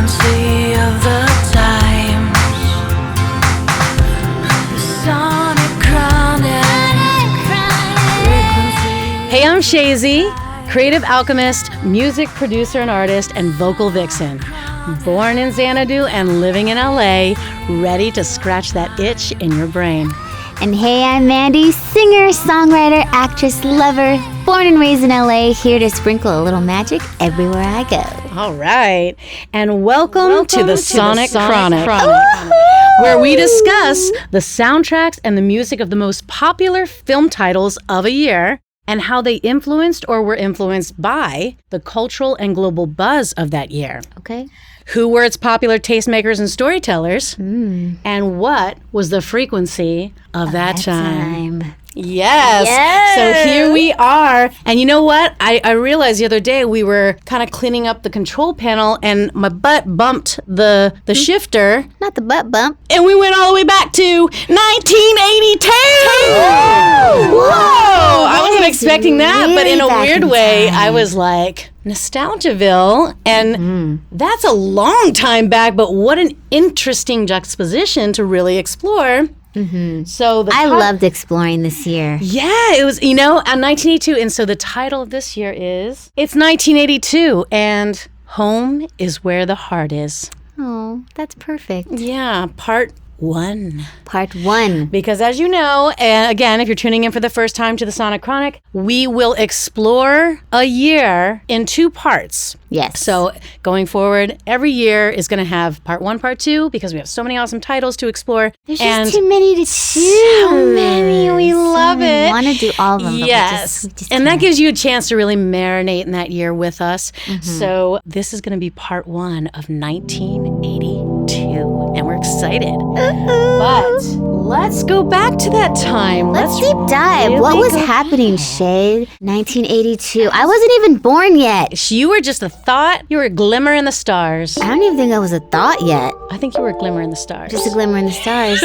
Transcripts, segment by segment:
frequency of the times. The sonic chronic frequency. Hey, I'm Shazy, creative alchemist, music producer and artist, and vocal vixen. Born in Xanadu and living in LA, ready to scratch that itch in your brain. And hey, I'm Mandy, singer, songwriter, actress, lover, born and raised in LA, here to sprinkle a little magic everywhere I go. All right, and welcome to the Sonic Chronic, Woohoo! where we discuss the soundtracks and the music of the most popular film titles of a year, and how they influenced or were influenced by the cultural and global buzz of that year. Okay. Who were its popular tastemakers and storytellers, and what was the frequency of that time. Yes. So here we are. And you know what? I realized the other day we were kind of cleaning up the control panel and my butt bumped the shifter. Not the butt bump. And we went all the way back to 1982. Whoa! I wasn't expecting that, but in a weird way, I was like, Nostalgiaville, and that's a long time back, but what an interesting juxtaposition to really explore. So I loved exploring this year. Yeah, it was, 1982, and so the title of this year is, it's 1982, and Home is Where the Heart Is. Oh, that's perfect. Yeah, part 1. Part 1. Because as you know, and again, if you're tuning in for the first time to the Sonic Chronic, we will explore a year in 2 parts. Yes. So going forward, every year is going to have part 1, part 2, because we have so many awesome titles to explore. There's and just too many to choose. So many. We love it. I want to do all of them. Yes. But we just and that can't. gives you a chance to really marinate in that year with us. So this is going to be part 1 of 1982. And we're excited. But let's go back to that time. Let's deep dive. really What was go- happening, Shay? 1982. I wasn't even born yet. You were just a thought. You were a glimmer in the stars. I don't even think I was a thought yet. I think you were a glimmer in the stars. Just a glimmer in the stars.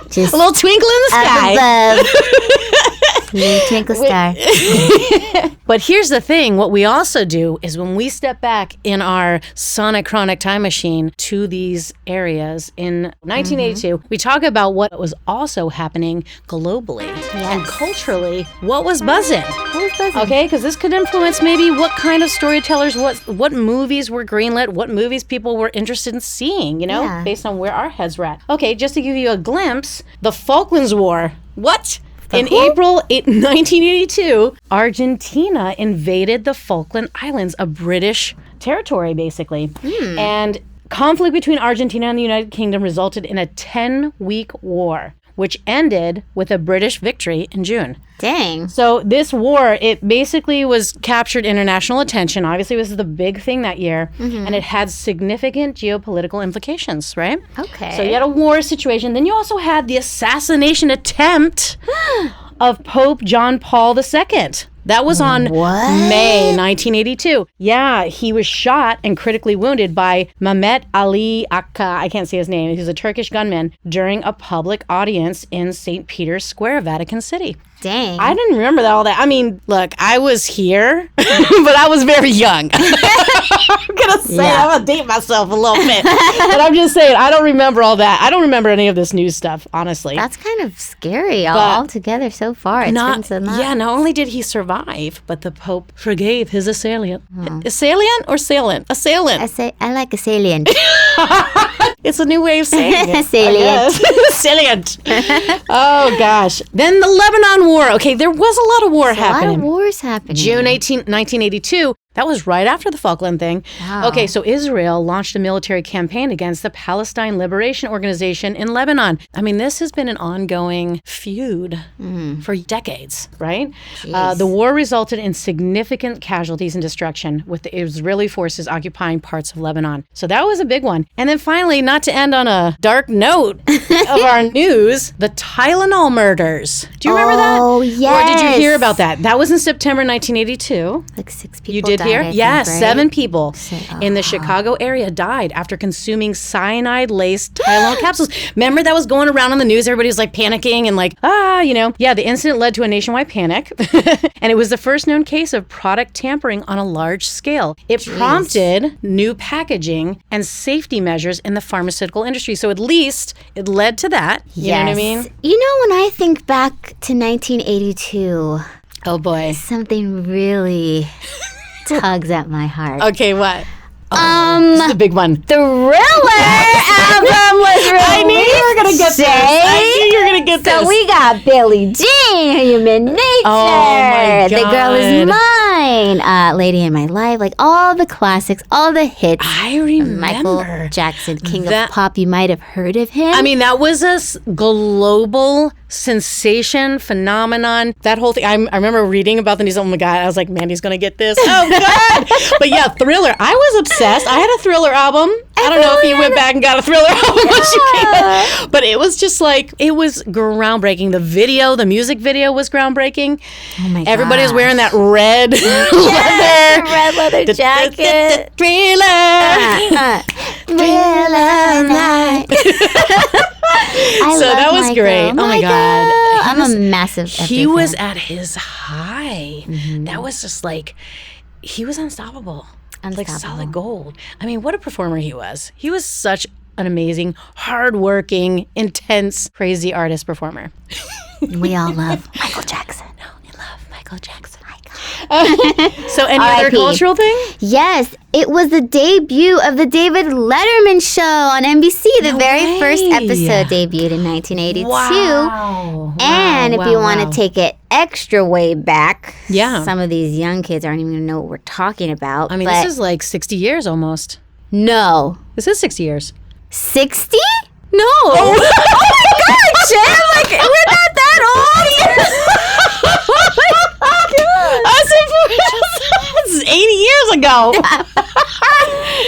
Just a little twinkle in the sky. up above. Little twinkle star. But here's the thing. What we also do is when we step back in our Sonic Chronic time machine to these areas in 1982, we talk about what was also happening globally and culturally. What was buzzing? What was buzzing? Okay, because this could influence maybe what kind of storytellers, what movies were greenlit, what movies people were interested in seeing, Yeah. based on where our heads were at. Okay, just to give you a glimpse, the Falklands War. What? In April 1982, Argentina invaded the Falkland Islands, a British territory, basically. And conflict between Argentina and the United Kingdom resulted in a 10-week war, which ended with a British victory in June. Dang. So this war, it basically was captured international attention. Obviously, this is the big thing that year. And it had significant geopolitical implications, right? Okay. So you had a war situation. Then you also had the assassination attempt of Pope John Paul II. That was on May 1982. Yeah, he was shot and critically wounded by Mehmet Ali Akka. I can't say his name. He was a Turkish gunman during a public audience in St. Peter's Square, Vatican City. Dang. I didn't remember all that. I mean, look, I was here, but I was very young. I'm going to say, I'm going to date myself a little bit. But I'm just saying, I don't remember all that. I don't remember any of this news stuff, honestly. That's kind of scary all together so far. It's been so long. Yeah, not only did he survive, but the Pope forgave his assailant. Assailant or assailant? Assailant. I like a salient. It's a new way of saying it. Salient. Salient. Oh, gosh. Then the Lebanon War. Okay, there was a lot of war A lot happening. of wars happening. June 1982. That was right after the Falkland thing. Wow. Okay, so Israel launched a military campaign against the Palestine Liberation Organization in Lebanon. I mean, this has been an ongoing feud for decades, right? The war resulted in significant casualties and destruction, with the Israeli forces occupying parts of Lebanon. So that was a big one. And then finally, not to end on a dark note of our news, the Tylenol murders. Do you remember that? Oh, yes. Or did you hear about that? That was in September 1982. Like 6 people You did died. here? I think, Yes, right? 7 people in the Chicago area died after consuming cyanide-laced Tylenol capsules. Remember that was going around on the news? Everybody was like panicking and like, Yeah, the incident led to a nationwide panic. And it was the first known case of product tampering on a large scale. It prompted new packaging and safety measures in the pharmaceutical industry. So at least it led to that. You know what I mean? You know, when I think back to 1982, Oh boy. something really tugs at my heart. Okay, what? This is the big one. Thriller album was released. I knew you were going to get this. I knew you were going to get this. So we got Billie Jean, Human Nature, Oh, my The Girl Is God. Mine, Lady in My Life, like all the classics, all the hits. I remember. Michael Jackson, King that- of Pop, you might have heard of him. I mean, that was a global sensation, phenomenon. That whole thing. I remember reading about the news. Oh my God. I was like, Mandy's going to get this. Oh God. But yeah, Thriller. I was obsessed. I had a Thriller album. I don't know if you went back and got a Thriller album once you came out. But it was just like, it was groundbreaking. The music video was groundbreaking. oh my Everybody was gosh. wearing that red Yes, leather. red leather jacket. Thriller. Thriller night. I So love that was Michael. great. Oh my God. I'm a massive He F.A. was fan. at his high. That was just like, he was unstoppable. Like solid gold. I mean, what a performer he was. He was such an amazing, hardworking, intense, crazy artist performer. We all love Michael Jackson. No, we love Michael Jackson. So any other R.I.P. cultural thing? Yes, it was the debut of the David Letterman show on NBC. The very first episode debuted in 1982. Wow. And if you want to take it extra way back, Yeah. some of these young kids aren't even going to know what we're talking about. I mean, but this is like 60 years almost. no. This is 60 years. 60? No. Oh my God, Jen, like, we're not that old. This is 80 years ago.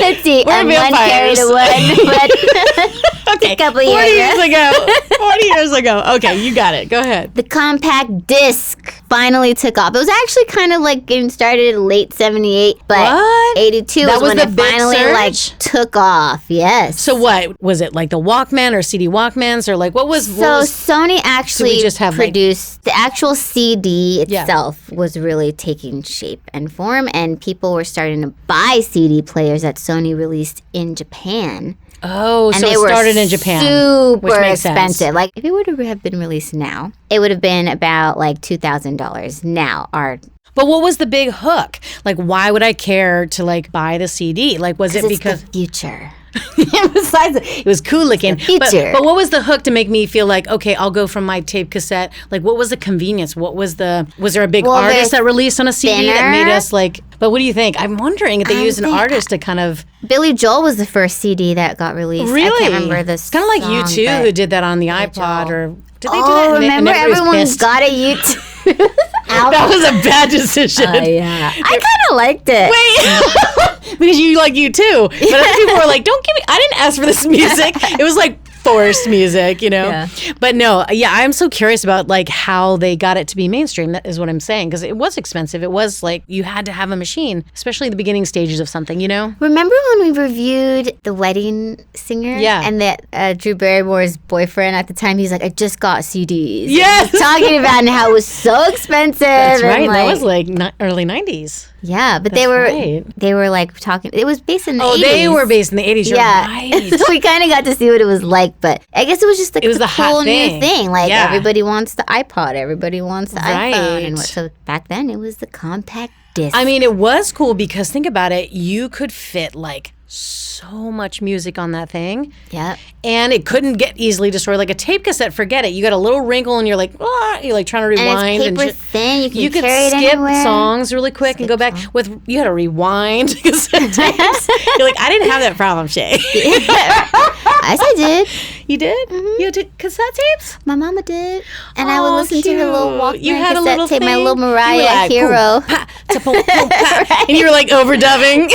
Let's see. We're I'm one vampires. carried away. But Okay, a couple 40 years years ago. 40 years ago. Okay, you got it. Go ahead. the compact disc finally took off. It was actually kind of like getting started in late 78, but What? 82 That was was when the it big finally surge? like took off. Yes. So what was it, like the Walkman or CD Walkmans, or like what was? So Sony actually just have, like- produced the actual CD Yeah. itself was really taking shape and form, and people were starting to buy CD players that Sony released in Japan. Oh, And so they it were started in Japan, super which makes expensive. sense. Like if it would have been released now, it would have been about like $2,000 now. But what was the big hook? Like, why would I care to like buy the CD? Like, was it It's because the future. besides it was cool looking? feature. But what was the hook to make me feel like, okay, I'll go from my tape cassette? Like, what was the convenience? Was there a big Well, artist they're that released on a CD that thinner. made us like? But what do you think? I'm wondering if they used an think- artist to kind of Billy Joel was the first CD that got released. I can't remember the It's kind of like song, U2 but- who did that on the iPod, Joel. or did they do Oh, that? And remember everybody was everyone pissed? got a YouTube album? That was a bad decision. Yeah. I kind of liked it. Wait, because you like U2, but other people were like, "Don't give me." I didn't ask for this music. It was like forced music, you know. Yeah. But no, yeah, I'm so curious about like how they got it to be mainstream. That is what I'm saying, because it was expensive. It was like you had to have a machine, especially the beginning stages of something, you know. Remember when we reviewed The Wedding Singer? Yeah. And that Drew Barrymore's boyfriend at the time, he's like, I just got CDs. Yes. He's talking about how it was so expensive. That's and, right. That like- was like early '90s. Yeah, but right. they were like talking. It was based in the 80s. Oh, they were based in the '80s. You're Yeah, right. so we kind of got to see what it was like, but I guess it was just like It was the hot cool thing. new thing. Like Yeah. everybody wants the iPod, everybody wants the Right. iPhone, and so back then it was the compact disc. I mean, it was cool because think about it. You could fit like so much music on that thing. Yep. And it couldn't get easily destroyed. Like a tape cassette, forget it. You got a little wrinkle and you're like, you're like trying to rewind. And it's paper thin. You can could carry it skip anywhere. songs really quick and go back. You had to rewind cassette tapes. You're like, I didn't have that problem, Shay. Yes, I did. You did? You did cassette tapes? My mama did, and I would listen to her little cute. Walkman You had a cassette little tape, my thing? little You were Mariah like, hero. boom, pa, ta, boom, boom, pa. And you were like overdubbing.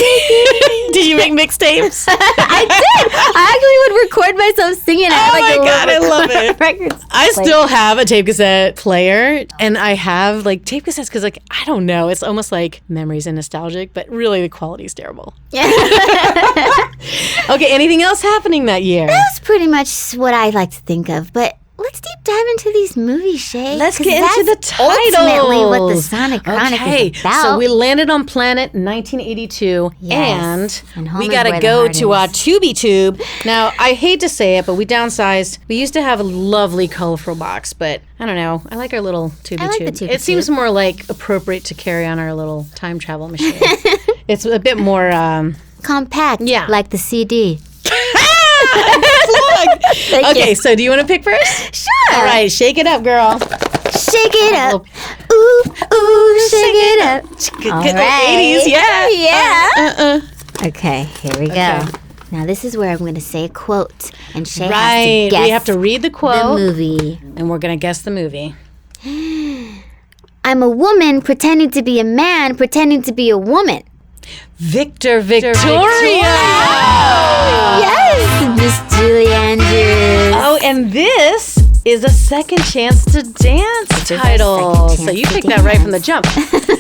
Did Did you make mixtapes? I did. I actually would record myself singing. Oh my God, I love it. Records. I still have a tape cassette player, and I have like tape cassettes because, like, I don't know, it's almost like memories and nostalgic, but really the quality is terrible. Okay, anything else happening that year? That's pretty much what I like to think of, but let's deep dive into these movies, Shay. Let's get into the titles. Ultimately what the Sonic Chronic is about. So we landed on Planet in 1982, Yes. and home we is got to where the go heart to our is. Tubi Tube. Now, I hate to say it, but we downsized. We used to have a lovely, colorful box, but I don't know. I like our little Tubi I like Tube. the Tubi It seems Tube. more like appropriate to carry on our little time travel machine. It's a bit more... Compact, Yeah. like the CD. Okay, so do you want to pick first? Sure. All right, shake it up, girl. Shake it up. Ooh, ooh, shake it up. All Good old right. 80s, yeah. Yeah. Okay, here we go. Okay. Now this is where I'm going to say a quote, and Shay has Right, to guess we have to read the the quote, movie. and we're going to guess the movie. I'm a woman pretending to be a man, pretending to be a woman. Victoria! Yes, Miss Julie Andrews. Oh, and this is a Second Chance to Dance title. Second So you Chance to picked that right from the jump.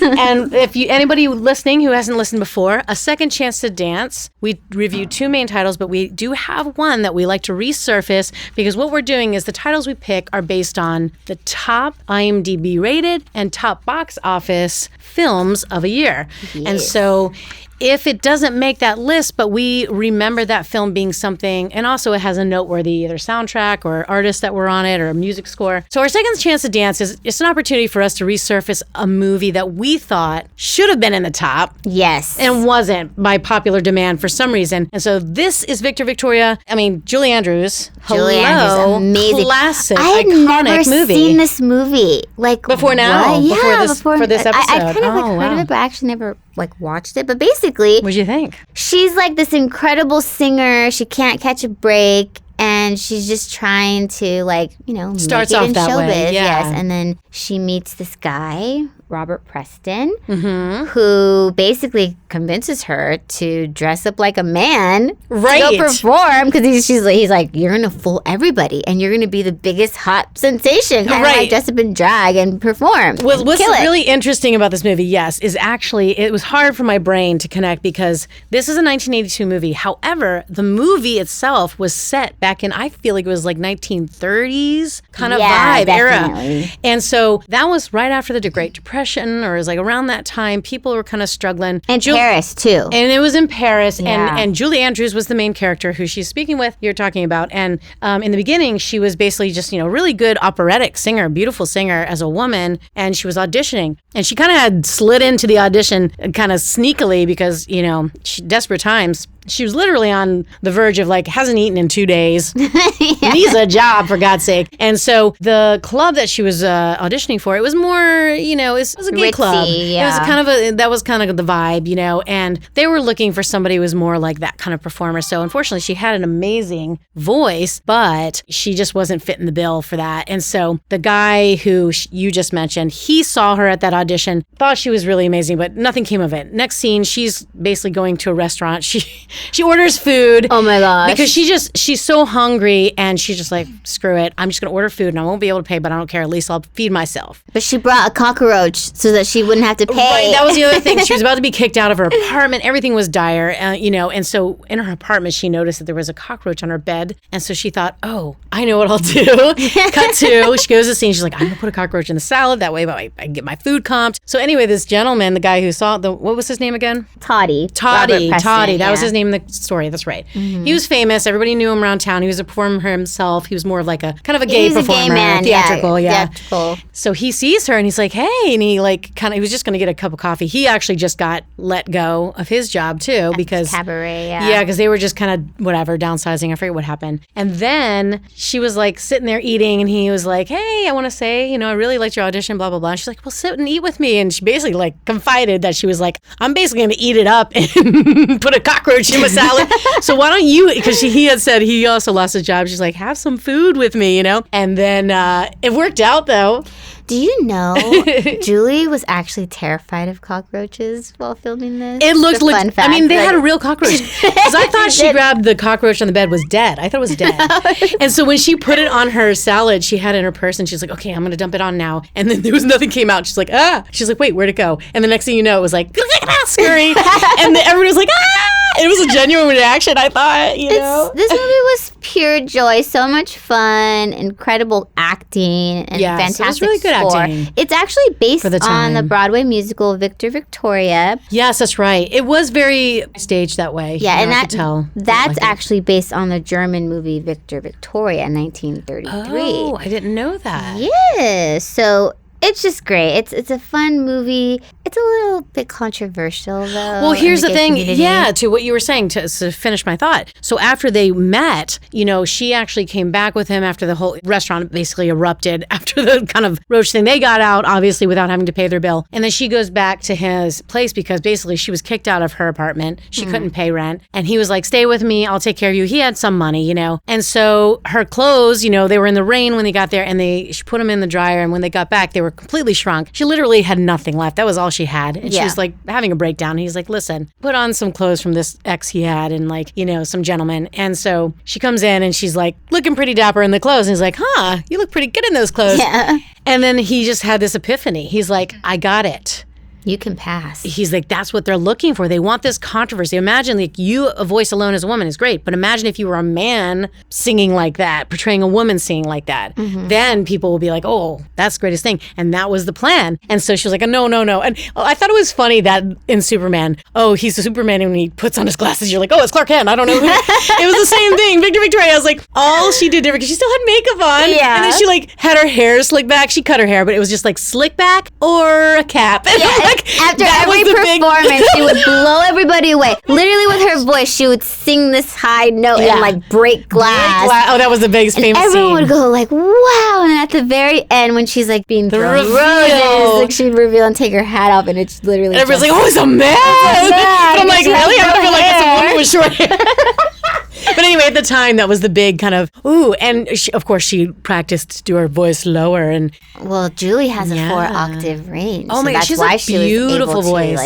And if anybody listening who hasn't listened before, a Second Chance to Dance, we review two main titles, but we do have one that we like to resurface because what we're doing is the titles we pick are based on the top IMDb rated and top box office films of a year. And so if it doesn't make that list, but we remember that film being something, and also it has a noteworthy either soundtrack or artist that were on it or a music score. So our Second Chance to Dance is it's an opportunity for us to resurface a movie that we thought should have been in the top Yes. and wasn't by popular demand for some reason. And so this is Victoria. I mean, Julie Andrews. Julie Hello, Andrews, amazing. Classic, I had iconic never movie. seen this movie. Like Before now? what? Before Yeah, this- for this I episode? kind of like Oh, heard of wow. it, but I actually never like watched it. But basically, What'd you think? she's like this incredible singer. She can't catch a break. And she's just trying to, like, you know, Starts make it off in that showbiz. way, yeah. Yes. And then she meets this guy, Robert Preston, Mm-hmm. who basically convinces her to dress up like a man Right. to go perform. Because he's like, you're going to fool everybody. And you're going to be the biggest hot sensation. Kind of Right. like dress up in drag and perform. What's and kill it. really interesting about this movie, yes, is actually it was hard for my brain to connect because this is a 1982 movie. However, the movie itself was set back in, I feel like it was like 1930s kind of Yeah, vibe era. definitely. And so that was right after the Great Depression, or it was like around that time. People were kind of struggling. And Paris, too. And it was in Paris, Yeah. and Julie Andrews was the main character who she's speaking with, you're talking about. And in the beginning, she was basically just, you know, really good operatic singer, beautiful singer as a woman, and she was auditioning. And she kind of had slid into the audition kind of sneakily because, you know, desperate times. She was literally on the verge of like, hasn't eaten in 2 days, needs a job for God's sake. And so the club that she was auditioning for, it was more, you know, it was a gay Ritzy, club. It was yeah. kind of that was kind of the vibe, you know, and they were looking for somebody who was more like that kind of performer. So unfortunately, she had an amazing voice, but she just wasn't fitting the bill for that. And so the guy who you just mentioned, he saw her at that audition, thought she was really amazing, but nothing came of it. Next scene, she's basically going to a restaurant. She orders food. Oh my gosh. Because she's so hungry and she's just like, screw it. I'm just going to order food and I won't be able to pay, but I don't care. At least I'll feed myself. But she brought a cockroach so that she wouldn't have to pay. Right, that was the other thing. She was about to be kicked out of her apartment. Everything was dire, you know. And so in her apartment, she noticed that there was a cockroach on her bed. And so she thought, oh, I know what I'll do. Cut to, she goes to the scene. She's like, I'm going to put a cockroach in the salad. That way I can get my food comped. So anyway, this gentleman, the guy who saw what was his name again? Toddy. Toddy. Robert Preston, That yeah. was his name in the story. That's right. He was famous. Everybody knew him around town. He was a performer himself. He was more of like a kind of a gay He's performer. a gay man. Theatrical, yeah. Theatrical. So he sees her and he's like, hey, and he like kind of, he was just going to get a cup of coffee. He actually just got let go of his job too because Cabaret, yeah, because they were just kind of whatever, downsizing. I forget what happened. And then she was like sitting there eating and he was like, hey, I want to say, you know, I really liked your audition, blah, blah, blah. And she's like, well, sit and eat with me. And she basically like confided that she was like, I'm basically going to eat it up and put a cockroach in my salad. So why don't you, because he had said he also lost his job. She's like, have some food with me, you know? And then it worked out though. Do you know Julie was actually terrified of cockroaches while filming this? It looked like fun fact. I mean, they had a real cockroach. Because I thought she grabbed the cockroach on the bed was dead. I thought it was dead. And so when she put it on her salad, she had it in her purse and she's like, okay, I'm going to dump it on now. And then there was nothing came out. She's like, ah. She's like, wait, where'd it go? And the next thing you know, it was like, scurry. And everybody was like, ah. It was a genuine reaction, I thought, you know. This movie was pure joy, so much fun, incredible acting, and fantastic it was really good score. acting. It's actually based the on the time. Broadway musical Victor Victoria. Yes, that's right. It was very staged that way. Yeah, and I could tell. that's actually based on the German movie Victor Victoria in 1933. Oh, I didn't know that. Yeah, so it's just great. It's a fun movie. It's a little bit controversial, though. Well, here's the thing. community. Yeah, to what you were saying, to finish my thought. So after they met, you know, she actually came back with him after the whole restaurant basically erupted, after the kind of roach thing. They got out, obviously, without having to pay their bill. And then she goes back to his place because basically she was kicked out of her apartment. She couldn't pay rent. And he was like, stay with me. I'll take care of you. He had some money, you know. And so her clothes, you know, they were in the rain when they got there, and she put them in the dryer. And when they got back, they were completely shrunk. She literally had nothing left. That was all she had. And she was like having a breakdown. He's like, listen, put on some clothes from this ex he had and like, you know, some gentleman. And so she comes in and she's like looking pretty dapper in the clothes. And he's like, huh, you look pretty good in those clothes. Yeah. And then he just had this epiphany. He's like, I got it. You can pass. He's like, that's what they're looking for. They want this controversy. Imagine like a voice alone as a woman is great, but imagine if you were a man singing like that, portraying a woman singing like that. Then people will be like, oh, that's the greatest thing. And that was the plan. And so she was like, no. And I thought it was funny that in Superman, he's a Superman, and when he puts on his glasses, you're like, oh, it's Clark Kent. I don't know who. It was the same thing. Victor Victoria, I was like, all she did different, because she still had makeup on. Yeah. And then she like had her hair slicked back. She cut her hair, but it was just like slick back or a cap. And Yeah, after every performance, she would blow everybody away. Literally, with her voice, she would sing this high note and like break glass. Oh, that was the biggest famous Everyone scene. would go like, "Wow!" And then at the very end, when she's like being thrown reveal. roses, like she'd reveal and take her hat off, and it's literally. And everyone's just, like, oh, it's a man. But I'm like, She has really? I don't feel like it's a hair. woman with short hair. But anyway, at the time, that was the big kind of, and of course, she practiced to do her voice lower. And Well, Julie has a 4-octave range. oh so my God, that's she has why a she was beautiful able voice. To,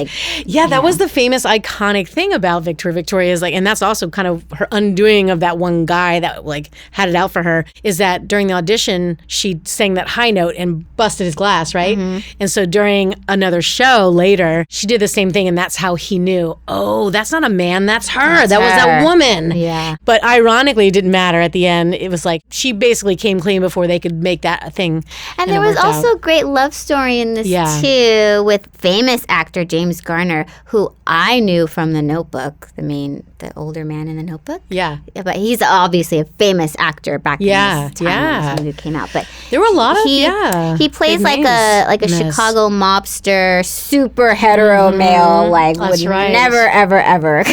like, that was the famous, iconic thing about Victoria is like, and that's also kind of her undoing of that one guy that like had it out for her, is that during the audition, she sang that high note and busted his glass, right? And so during another show later, she did the same thing, and that's how he knew, oh, that's not a man, that's her. That was that woman. Yeah. But ironically, it didn't matter at the end. It was like she basically came clean before they could make that a thing. And there it was worked also out. a great love story in this Yeah. too, with famous actor James Garner, who I knew from The Notebook, the older man in The Notebook. Yeah. Yeah, but he's obviously a famous actor back in this time when this movie came out. But There were a lot of, he plays big like names a in this. Chicago mobster, super hetero male, like That's would right. never ever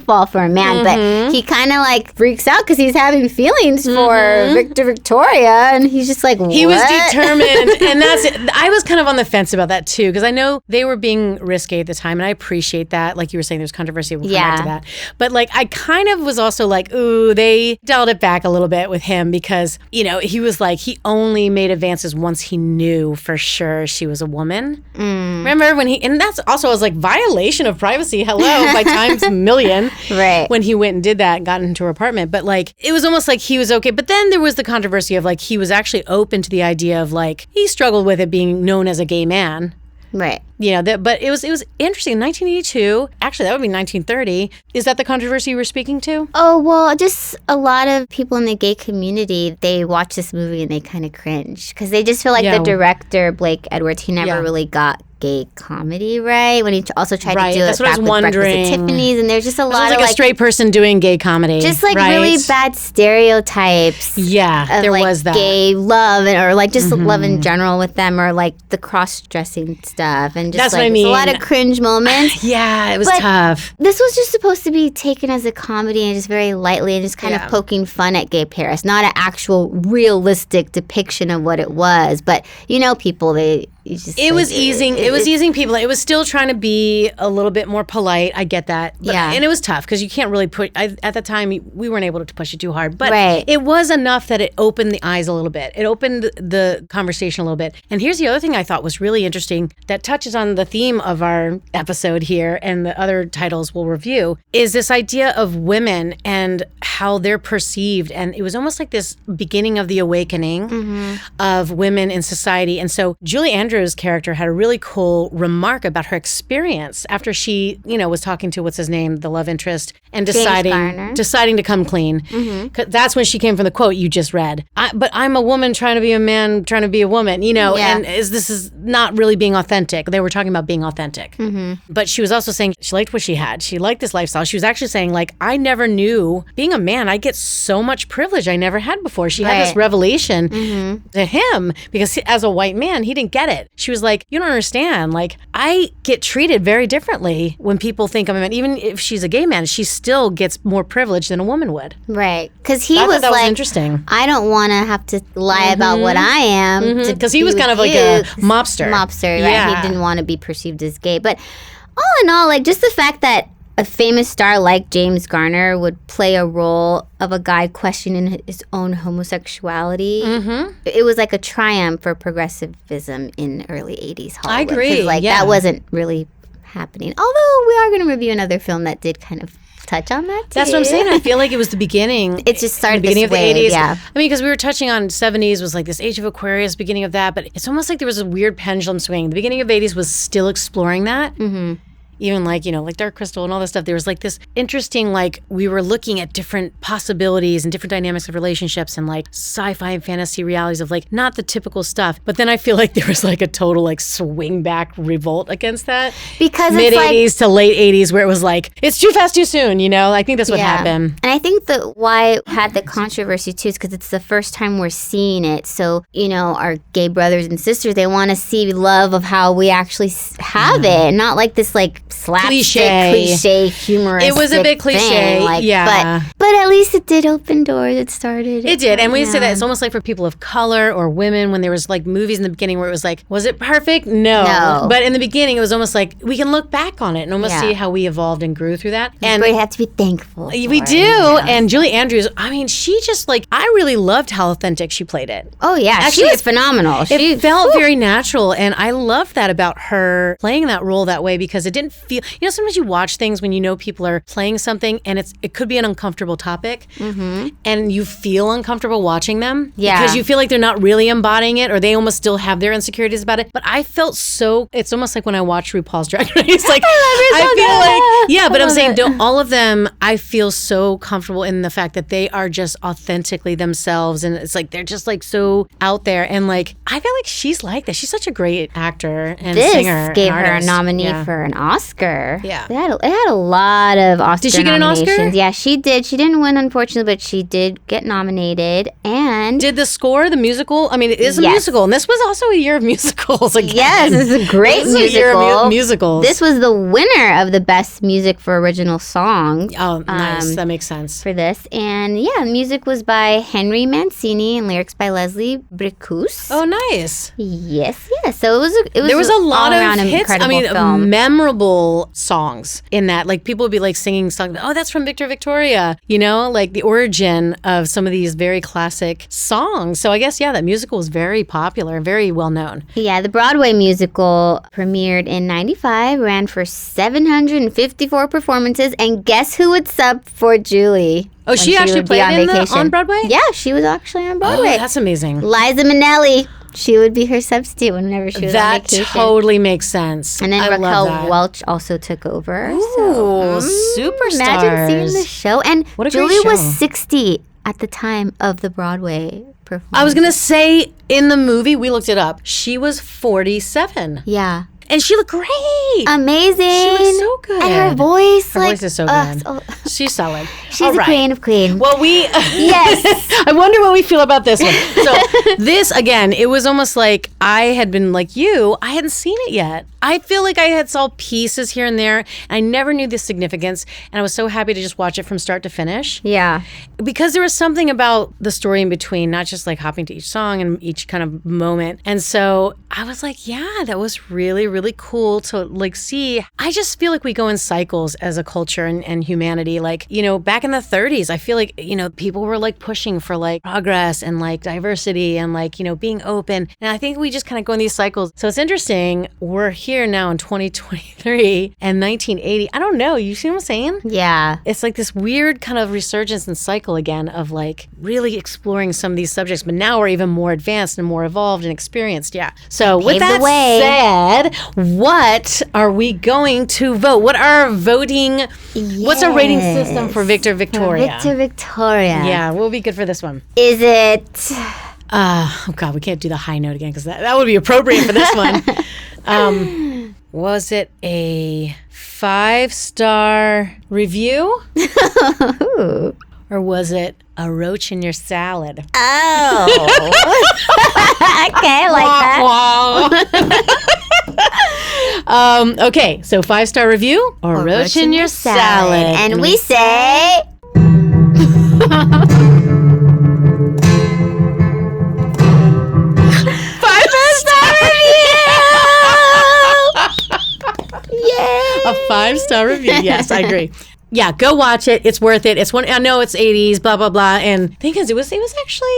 fall for a man. But he kind of like freaks out because he's having feelings for Victor Victoria, and he's just like, what? He was determined, and that's it. I was kind of on the fence about that too, because I know they were being risque at the time, and I appreciate that. Like you were saying, there's controversy. We'll come back to that. But like, I kind of was also like, ooh, they dialed it back a little bit with him, because, you know, he was like, he only made advances once he knew for sure she was a woman. Remember when and that's also, I was like, violation of privacy, hello, by times a million. Right. When he went and did that and got into her apartment. But like, it was almost like he was okay. But then there was the controversy of like, he was actually open to the idea of like, he struggled with it being known as a gay man. Right. You know, but it was interesting. In 1982, actually, that would be 1930. Is that the controversy you were speaking to? Oh, well, just a lot of people in the gay community, they watch this movie and they kind of cringe because they just feel like the director, Blake Edwards, he never really got gay comedy right when he also tried to do That's it what I back was with Breakfast wondering. at Tiffany's, and there's just a lot Sounds of like a straight person doing gay comedy. just like right? really bad stereotypes. Yeah, Of there like was that. gay love or like just love in general with them, or like the cross-dressing stuff, and just That's like what I there's a lot mean. of cringe moments. Yeah, it was But tough. This was just supposed to be taken as a comedy and just very lightly and just kind of poking fun at gay Paris, not an actual realistic depiction of what it was. But you know, people, they It was easing people. It was still trying to be a little bit more polite. I get that. But, and it was tough because you can't really put, at the time, we weren't able to push it too hard. But it was enough that it opened the eyes a little bit. It opened the conversation a little bit. And here's the other thing I thought was really interesting that touches on the theme of our episode here and the other titles we'll review, is this idea of women and how they're perceived. And it was almost like this beginning of the awakening of women in society. And so Julie Andrews' character had a really cool remark about her experience after she, was talking to, what's his name, the love interest, and deciding to come clean. That's when she came from the quote you just read. But I'm a woman trying to be a man, trying to be a woman, and this is not really being authentic. They were talking about being authentic. But she was also saying she liked what she had. She liked this lifestyle. She was actually saying, like, I never knew, being a man, I get so much privilege I never had before. She had this revelation to him because as a white man, he didn't get it. She was like, you don't understand. Like, I get treated very differently when people think I'm a man. Even if she's a gay man, she still gets more privilege than a woman would. Right. Because he was like, interesting. I don't want to have to lie about what I am. Because he was kind of like a mobster. Right? Yeah. He didn't want to be perceived as gay. But all in all, like, just the fact that a famous star like James Garner would play a role of a guy questioning his own homosexuality. It was like a triumph for progressivism in early 80s Hollywood. I agree. Like, that wasn't really happening. Although we are going to review another film that did kind of touch on that too. That's what I'm saying. I feel like it was the beginning. It just started the beginning of the wave, 80s. Yeah. I mean, because we were touching on 70s was like this age of Aquarius, beginning of that, but it's almost like there was a weird pendulum swing. The beginning of 80s was still exploring that. Even like, like Dark Crystal and all this stuff, there was like this interesting, like, we were looking at different possibilities and different dynamics of relationships and like sci-fi and fantasy realities of like not the typical stuff. But then I feel like there was like a total like swing back revolt against that. Because mid 80s to late 80s where it was like, it's too fast, too soon, I think that's what happened. And I think that why it had the controversy too is because it's the first time we're seeing it. So, our gay brothers and sisters, they want to see love of how we actually have it, not like this like slapstick, cliche, humorous. It was a bit cliche, But at least it did open doors. It started. It did, and we say that it's almost like for people of color or women when there was like movies in the beginning where it was like, was it perfect? No. But in the beginning, it was almost like we can look back on it and almost see how we evolved and grew through that. And we have to be thankful. We do. And Julie Andrews, I mean, she just like, I really loved how authentic she played it. Oh yeah, actually, she was phenomenal. It felt very natural, and I loved that about her playing that role that way because it didn't feel. Sometimes you watch things when people are playing something and it could be an uncomfortable topic and you feel uncomfortable watching them because you feel like they're not really embodying it or they almost still have their insecurities about it. But I felt it's almost like when I watch RuPaul's Drag Race. Like, I feel like, but I'm saying all of them, I feel so comfortable in the fact that they are just authentically themselves. And it's like, they're just like so out there. And like, I feel like she's like that. She's such a great actor and singer. This gave her a nominee for an Oscar. Yeah. It had a lot of Oscar Did she get an Oscar? Yeah, she did. She didn't win, unfortunately, but she did get nominated. And did the score, the musical? I mean, it is a musical, and this was also a year of musicals again. Yes, this is a great musical. This is a year of musicals. This was the winner of the Best Music for Original Song. Oh, nice. That makes sense. For this. And music was by Henry Mancini and lyrics by Leslie Bricusse. Oh, nice. Yes. So it was there was a lot of hits. I mean, memorable songs in that. Like, people would be like singing songs. Oh, that's from Victor Victoria. Like the origin of some of these very classic songs. So I guess, that musical was very popular, very well known. Yeah, the Broadway musical premiered in 95, ran for 754 performances, and guess who would sub for Julie? Oh, she actually played on Broadway? Yeah, she was actually on Broadway. Oh, that's amazing. Liza Minnelli. She would be her substitute whenever she was on vacation. That totally makes sense. And then Raquel Welch also took over. Ooh, superstars. Imagine seeing the show. And what a Julie great show. was 60 at the time of the Broadway performance. I was going to say, in the movie, we looked it up, she was 47. Yeah. And she looked great. Amazing. She was so good. And her voice. Her voice is so good. She's solid. She's a queen of queen. Well, yes. I wonder what we feel about this one. So this, again, it was almost like I had been like you. I hadn't seen it yet. I feel like I had saw pieces here and there, and I never knew the significance, and I was so happy to just watch it from start to finish. Yeah. Because there was something about the story in between, not just like hopping to each song and each kind of moment. And so I was like, yeah, that was really, really cool to like see. I just feel like we go in cycles as a culture and humanity. Like, you know, back in the 30s, I feel like, you know, people were like pushing for like progress and like diversity and like, you know, being open. And I think we just kind of go in these cycles. So it's interesting. We're here now in 2023 and 1980. I don't know. You see what I'm saying? Yeah. It's like this weird kind of resurgence and cycle again of like really exploring some of these subjects, but now we're even more advanced and more evolved and experienced. Yeah. So with that said, what are we going to vote? What are our voting? Yes. What's our rating system for Victor Victoria? Victor Victoria. Yeah, we'll be good for this one. Is it? Oh God, we can't do the high note again because that would be appropriate for this one. Was it a 5-star review? Or was it a roach in your salad? Oh. Okay, I like that. Okay, so 5-star review or roach in your salad. And we say... 5-star review! Yay! A 5-star review, yes, I agree. Yeah, go watch it. It's worth it. It's one. I know it's 80s, blah blah blah. And the thing is, it was actually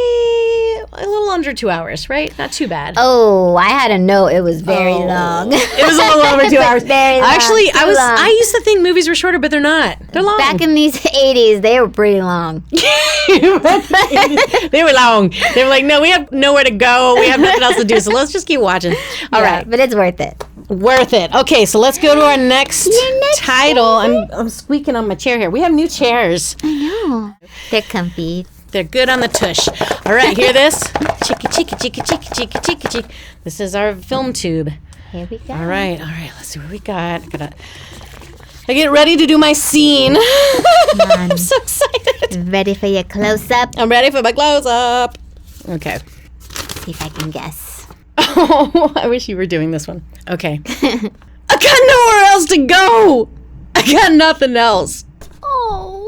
a little under 2 hours, right? Not too bad. Oh, I had a note. It was very long. It was a little over 2 hours. Very long. Actually, I used to think movies were shorter, but they're not. They're long. Back in these 80s, they were pretty long. They were long. They were like, no, we have nowhere to go. We have nothing else to do, so let's just keep watching. All right, but it's worth it. Worth it. Okay, so let's go to our next title. I'm squeaking on my chair here. We have new chairs. I know. They're comfy. They're good on the tush. All right, hear this? Chicka, chicka, chicka, chicka, chicka, chicka, chicka. This is our film tube. Here we go. All right. Let's see what we got. I get ready to do my scene. I'm so excited. Ready for your close-up? I'm ready for my close-up. Okay. See if I can guess. Oh, I wish you were doing this one. Okay. I got nowhere else to go. I got nothing else. Oh,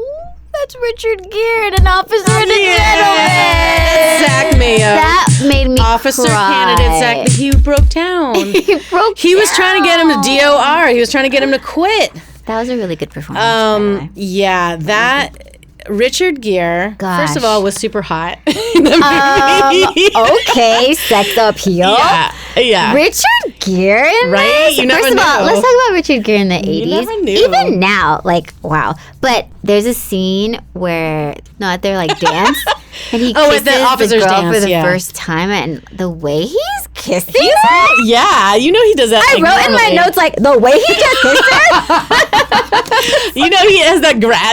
that's Richard Gere in An Officer and a Gentleman. Zach Mayo. That made me Officer cry. candidate Zach. He broke down. He was trying to get him to DOR. He was trying to get him to quit. That was a really good performance. Yeah, that... Richard Gere, first of all, was super hot. Okay, sex appeal. Yeah. Richard Gere in right? this? You never First of all, know. let's talk about Richard Gere in the 80s. You never knew. Even now, like, wow. But there's a scene where, they're like dance, and he kisses the girl for the first time, and the way he's kissing her? Yeah, you know he does that. I wrote in my notes, like, the way he just kissed her? You know he has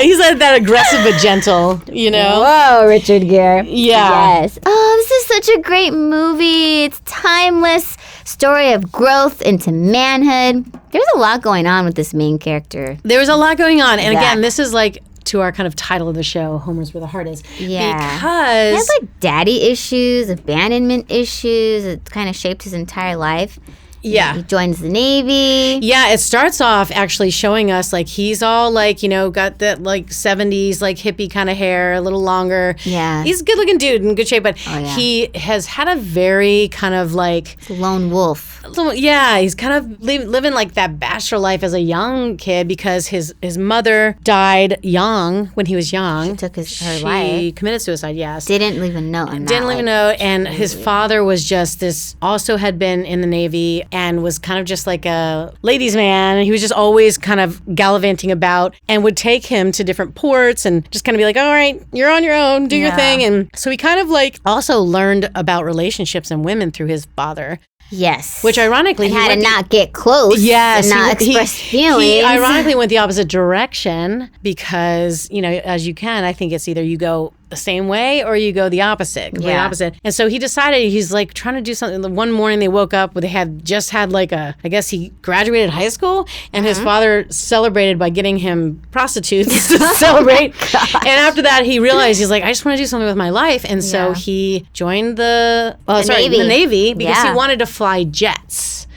he's like that aggressive but gentle, you know? Whoa, Richard Gere. Yeah. Yes. Oh, this is such a great movie. It's timeless. Story of growth into manhood. There's a lot going on with this main character. There was a lot going on. And again, this is like to our kind of title of the show, Homer's Where the Heart Is. Yeah. Because... he has like daddy issues, abandonment issues. It kind of shaped his entire life. Yeah. He joins the Navy. Yeah, it starts off actually showing us like he's all like, got that like 70s like hippie kind of hair, a little longer. Yeah. He's a good looking dude in good shape, but he has had a very kind of like... lone wolf. Yeah, he's kind of living like that bachelor life as a young kid because his mother died young when he was young. She took her life. She committed suicide, yes. Didn't leave a note on that. Didn't leave a note, and his father was just this, also had been in the Navy and was kind of just like a ladies' man, and he was just always kind of gallivanting about and would take him to different ports and just kind of be like, all right, you're on your own, do your thing. And so he kind of like also learned about relationships and women through his father. Yes. Which ironically... he had to not get close. Yes. And not express feelings. He ironically went the opposite direction because, as you can, I think it's either you go the same way or you go the opposite. Opposite. And so he decided he's like trying to do something. One morning they woke up where they had just had like I guess he graduated high school and his father celebrated by getting him prostitutes to celebrate. And after that he realized, he's like, I just want to do something with my life. And so he joined the Navy because he wanted to fly jets.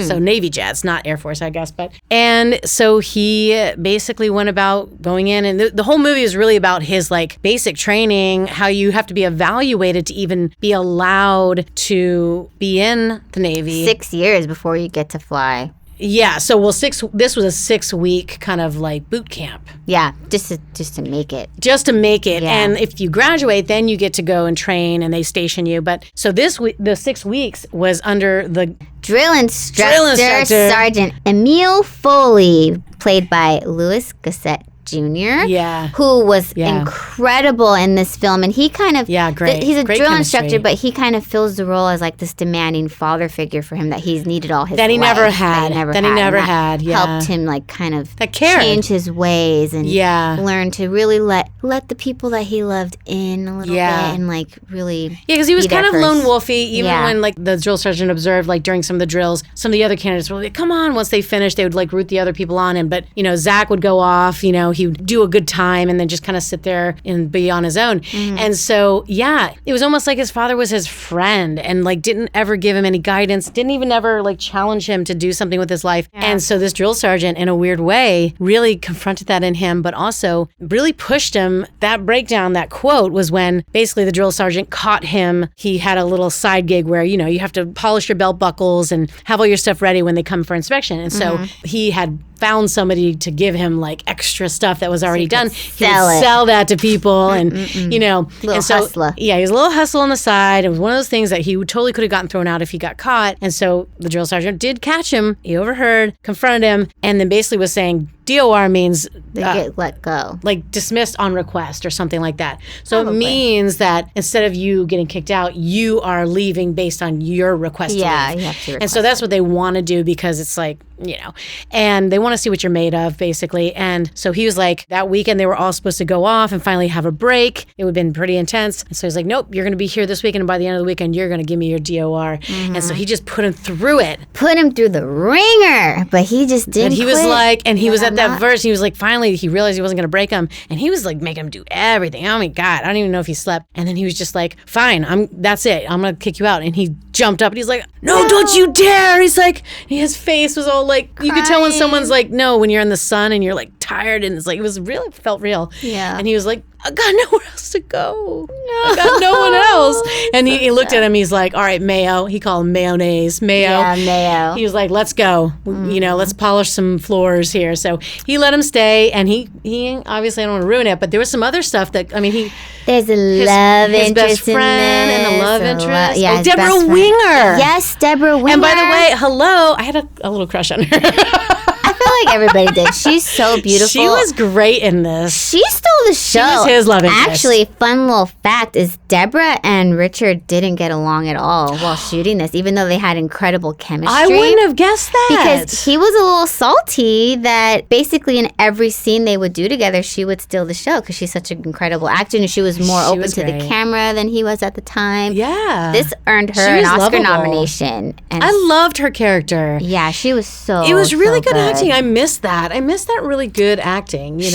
So Navy jets, not Air Force, I guess. And so he basically went about going in, and the whole movie is really about his like basic training, how you have to be evaluated to even be allowed to be in the Navy. 6 years before you get to fly. Yeah, so this was a 6-week kind of like boot camp. Yeah, just to make it. Just to make it. Yeah. And if you graduate, then you get to go and train and they station you. But so the 6 weeks was under the Drill instructor Sergeant Emile Foley, played by Louis Gossett Jr., who was incredible in this film. And he kind of, great. He's a great drill chemistry. instructor, but he kind of fills the role as like this demanding father figure for him that he's needed all his life. That he never had. Helped him like kind of that cared. Change his ways and learn to really let the people that he loved in a little bit and like really. Yeah, because he was kind of lone wolfy, even when like the drill sergeant observed like during some of the drills, some of the other candidates were like, come on, once they finished, they would like root the other people on. But, Zach would go off, he would do a good time and then just kind of sit there and be on his own. And so, it was almost like his father was his friend and like didn't ever give him any guidance, didn't even ever like challenge him to do something with his life. And so this drill sergeant, in a weird way, really confronted that in him, but also really pushed him. That breakdown, that quote, was when basically the drill sergeant caught him. He had a little side gig where, you have to polish your belt buckles and have all your stuff ready when they come for inspection. And so he had found somebody to give him like extra stuff that was already done. He would sell that to people and, Little and so, hustler. Yeah, he was a little hustle on the side. It was one of those things that he totally could have gotten thrown out if he got caught. And so the drill sergeant did catch him. He overheard, confronted him, and then basically was saying, DOR means they get let go, like dismissed on request or something like that. So it means that instead of you getting kicked out, you are leaving based on your request to leave. You have to request. And so that's what they want to do because it's like, and they want to see what you're made of, basically. And so he was like, that weekend they were all supposed to go off and finally have a break. It would have been pretty intense. And so he's like, nope, you're going to be here this weekend, and by the end of the weekend, you're going to give me your DOR. And so he just put him through it. Put him through the ringer, but he just didn't. And he was like, and he was at that verse, he was like, finally, he realized he wasn't going to break him. And he was like making him do everything. Oh my God, I don't even know if he slept. And then he was just like, fine, that's it. I'm going to kick you out. And he jumped up and he's like, no, don't you dare. He's like, his face was all like, you could tell when someone's like, no, when you're in the sun and you're like tired, and it's like, it was really, felt real. Yeah. And he was like, I got nowhere else to go. I got no one else. And he looked at him, he's like, all right, Mayo. He called him mayonnaise. Mayo. Yeah, Mayo. He was like, let's go. Let's polish some floors here. So he let him stay, and he obviously, I don't want to ruin it, but there was some other stuff that, there's a love interest, his best friend and a love interest. Deborah Winger. Yes, Deborah Winger. And by the way, hello, I had a little crush on her. I feel like everybody did. She's so beautiful. She was great in this. She stole the show. She was his love interest. Actually, fun little fact is Deborah and Richard didn't get along at all while shooting this, even though they had incredible chemistry. I wouldn't have guessed that. Because he was a little salty that basically in every scene they would do together, she would steal the show because she's such an incredible actor and she was more open to the camera than he was at the time. Yeah. This earned her an Oscar nomination. And I loved her character. Yeah, she was so It was really good acting. I missed that. I missed that really good acting, it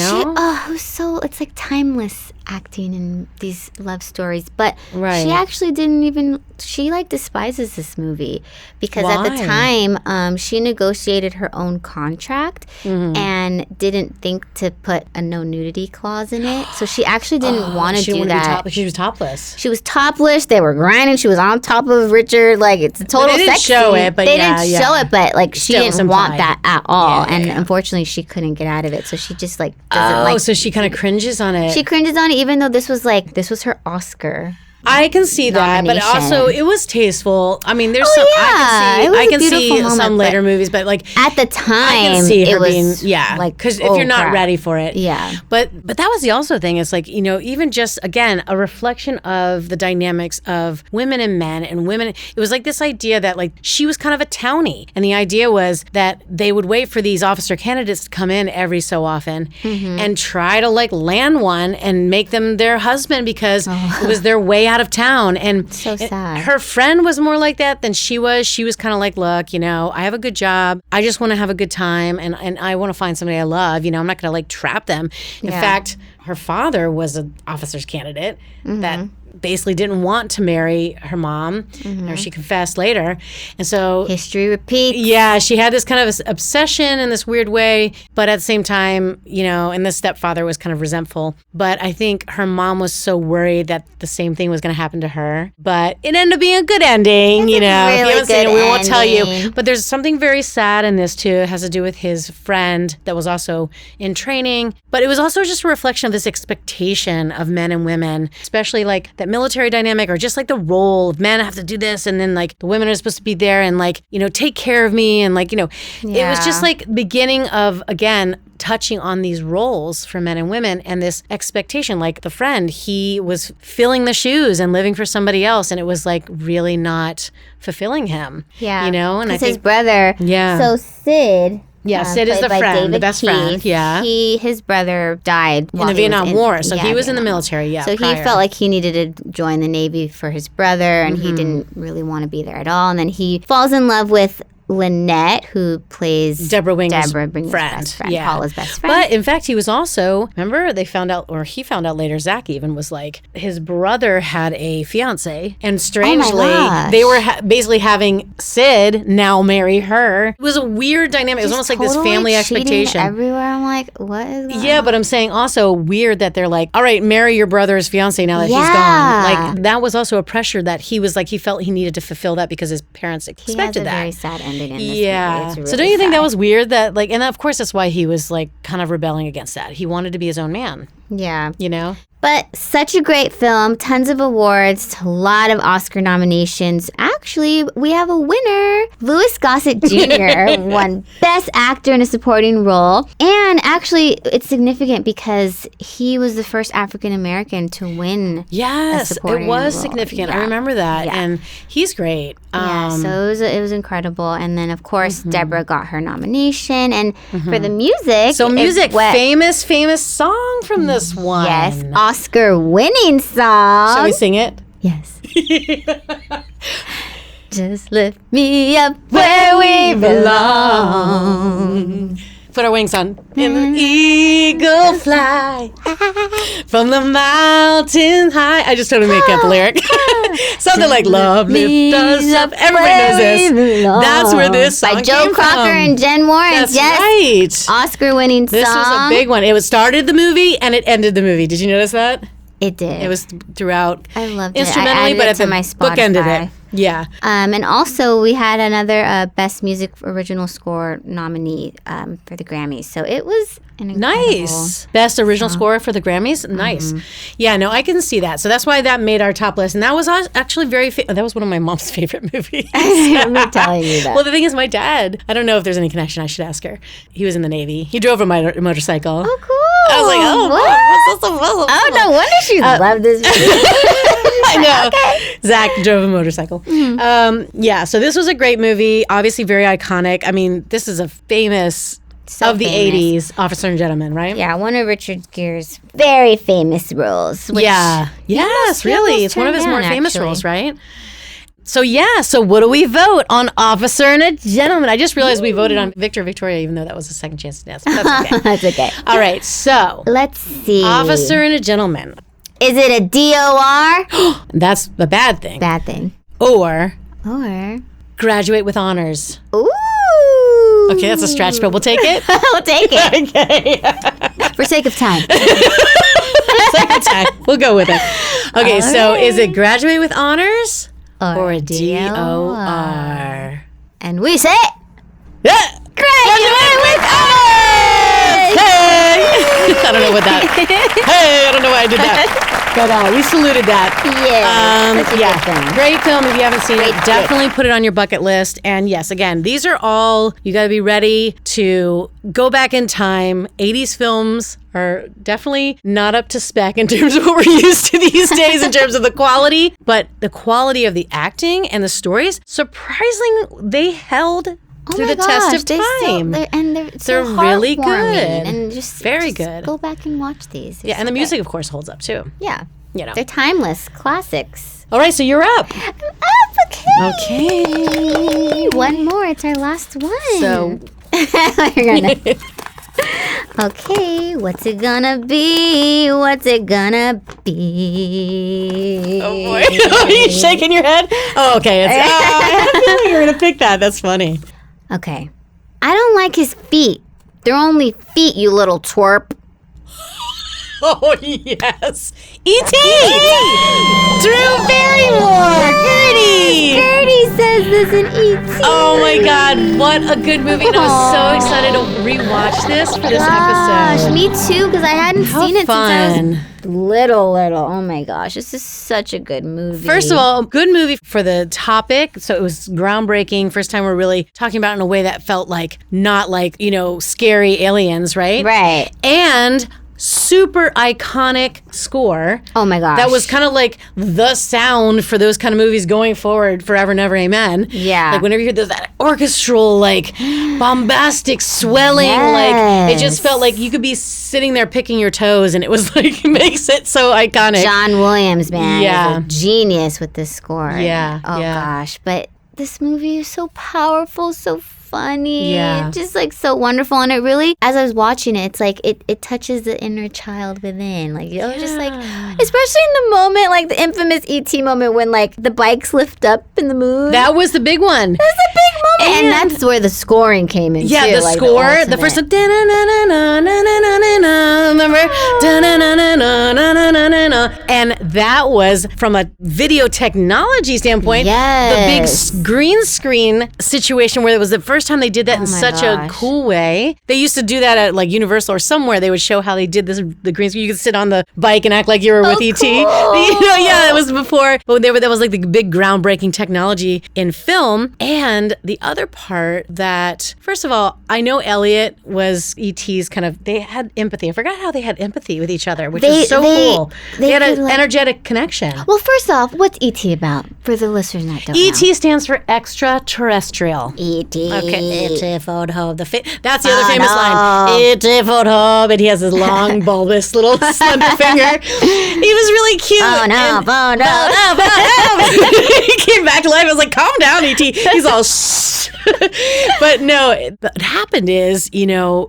was so, it's like timeless acting in these love stories. But she actually didn't even, she like despises this movie because at the time she negotiated her own contract and didn't think to put a no nudity clause in it. So she actually didn't want to do that. She was topless. She was topless. They were grinding. She was on top of Richard. Like, it's a total sex scene. They didn't show it, but they didn't show it, but like she didn't want that at all. Yeah, and unfortunately, she couldn't get out of it. So she just like doesn't so she kind of cringes on it. She cringes on it, even though this was her Oscar. I can see that, but also it was tasteful. I mean, there's some I can see some later movies, but like at the time, I can see her being like because if you're not ready for it, But that was the also thing. It's like even just again a reflection of the dynamics of women and men and women. It was like this idea that like she was kind of a townie, and the idea was that they would wait for these officer candidates to come in every so often and try to like land one and make them their husband because it was their way out of town. And so sad. Her friend was more like that than she was. She was kind of like, look, I have a good job. I just want to have a good time and I want to find somebody I love. I'm not going to like trap them. In fact, her father was an officer's candidate that basically didn't want to marry her mom, or she confessed later. And so history repeats. Yeah, she had this kind of obsession in this weird way, but at the same time, and the stepfather was kind of resentful. But I think her mom was so worried that the same thing was going to happen to her. But it ended up being a good ending, Really if you haven't seen it, we won't tell you. ending. But there's something very sad in this too. It has to do with his friend that was also in training. But it was also just a reflection of this expectation of men and women, especially like that military dynamic, or just like the role of men have to do this, and then like the women are supposed to be there and like, take care of me, and like, it was just like beginning of, again, touching on these roles for men and women and this expectation. Like the friend, he was filling the shoes and living for somebody else, and it was like really not fulfilling him. Yeah. And I Because think his brother. Yeah. So Sid. Yeah, Sid is played the by friend, David the best Keith, friend. Yeah. His brother died in the Vietnam War, so he was in the military. Yeah. So prior. he felt like he needed to join the Navy for his brother, and he didn't really want to be there at all. And then he falls in love with Lynette, who plays Deborah Winger's friend. best friend. Yeah. Paula's best friend. But in fact, he was also, remember, he found out later, Zach even was like, his brother had a fiance, and strangely, gosh. they were basically having Sid now marry her. It was a weird dynamic. It was almost like this family expectation. Everywhere, I'm like, what is going Yeah, on? but I'm saying also weird that they're like, all right, marry your brother's fiance now that he's Yeah. gone. Like, that was also a pressure that he was like, he felt he needed to fulfill that because his parents He has expected a that. very sad ending in this Yeah. movie. It's So really don't you think that sad. was weird that like, and of course that's why he was like kind of rebelling against that. He wanted to be his own man, Yeah. you know? But such a great film, tons of awards, a lot of Oscar nominations. Actually, we have a winner. Louis Gossett Jr. won Best Actor in a Supporting Role. And actually, it's significant because he was the first African American to win. Yes, it supporting was role. significant. I Yeah. remember that. Yeah. And he's great. Yeah, so it was incredible. And then, of course, Deborah got her nomination. And for the music. So music, it went- famous song from this one. Yes, Oscar-winning song. Shall we sing it? Yes. Just lift me up where we belong. Put our wings on. And the eagle fly from the mountain high. I just totally make up a lyric. Something like love lift us up. Everybody knows this. That's where this song By Joe came Crocker from. and Jen Warren. That's Yes. right. Oscar-winning song. This was a big one. It started the movie and it ended the movie. Did you notice that? It did. It was throughout. I loved it. I Instrumentally, added but it at to the my book ended Spotify. it. Yeah. And also, we had another Best Music Original Score nominee for the Grammys. So it was an incredible. Nice. Best original score for the Grammys. Nice. Yeah, no, I can see that. So that's why that made our top list. And that was actually that was one of my mom's favorite movies. I remember telling you that. Well, the thing is, my dad, I don't know if there's any connection. I should ask her. He was in the Navy. He drove a motorcycle. Oh, cool. I was like, oh, What? Oh, no wonder she loved this movie. I know. Zach drove a motorcycle. Yeah, so this was a great movie. Obviously, very iconic. I mean, this is a famous So of the famous. 80s, Officer and Gentleman, right? Yeah, one of Richard Gere's very famous roles. Which Yeah. Yes, he really. almost It's one of his turned more down, famous actually. roles, right? So what do we vote on Officer and a Gentleman? I just realized we voted on Victor Victoria, even though that was a second chance to dance. But that's okay. That's okay. All right, so Let's see. Officer and a Gentleman. Is it a DOR? That's a bad thing. Bad thing. Or Or. Graduate with honors. Ooh. Okay, that's a stretch, but we'll take it. We'll take it. Okay. For sake of time. Second time. We'll go with it. Okay, so is it Graduate with honors or a DOR. DOR? And we say. Yeah. Graduate with honors! Hey! I don't know what that. Hey, I don't know why I did that. But we saluted that. Yeah. Such a good film. Great film. If you haven't seen Great it, definitely put it on your bucket list. And yes, again, these are all, you got to be ready to go back in time. 80s films are definitely not up to spec in terms of what we're used to these days in terms of the quality. But the quality of the acting and the stories, surprisingly, they held through the test of time. They're really good. And just Very just good. Go back and watch these. They're Yeah, and the so music, good. of course, holds up too. Yeah. You know. They're timeless classics. All right, so you're up. Okay. Okay. One more. It's our last one. So You're gonna. Okay, what's it gonna be? What's it gonna be? Oh boy. Are you shaking your head? Oh, okay. I had a feeling you were going to pick that. That's funny. Okay. I don't like his feet. They're only feet, you little twerp. Oh, yes. E.T. Drew Barrymore. Gertie. Gertie says this in E.T. Oh, my God. What a good movie. And I was so excited to rewatch this for this episode. Me too, because I hadn't seen it fun. since I was little. Oh, my gosh. This is such a good movie. First of all, good movie for the topic. So it was groundbreaking. First time we're really talking about it in a way that felt like, not like, scary aliens, right? Right. And super iconic score. Oh my gosh. That was kind of like the sound for those kind of movies going forward, forever and ever, amen. Yeah. Like whenever you hear that orchestral, like bombastic swelling, Yes. like it just felt like you could be sitting there picking your toes, and it was like makes it so iconic. John Williams, man, Yeah. is a genius with this score. Yeah, Oh yeah. gosh, but this movie is so powerful, so funny, Yeah. just like so wonderful. And it really, as I was watching it, it's like it touches the inner child within, like just like, especially in the moment, like the infamous E.T. moment when like the bikes lift up in the moon. That was the big one. That's a big moment, and that's where the scoring came in. Yeah, too, the like score, the first one, remember? And that was from a video technology standpoint, the big green screen situation where it was the first time they did that in such a cool way. They used to do that at like Universal or somewhere. They would show how they did this, the green screen. You could sit on the bike and act like you were with E.T. Cool. Yeah, it was before. But that was like the big groundbreaking technology in film. And the other part that, first of all, I know Elliot was E.T.'s kind of, they had empathy. I forgot how they had empathy with each other, which is so cool. They had an energetic connection. Well, first off, what's E.T. about for the listeners that don't know? E.T. stands for extraterrestrial. E.T. Okay, E.T. Photo. That's the other famous line. E.T. Photo. And he has his long, bulbous little slender finger. He was really cute. Oh no, He came back to life. I was like, calm down, E.T. He's all shh. But no, what happened is,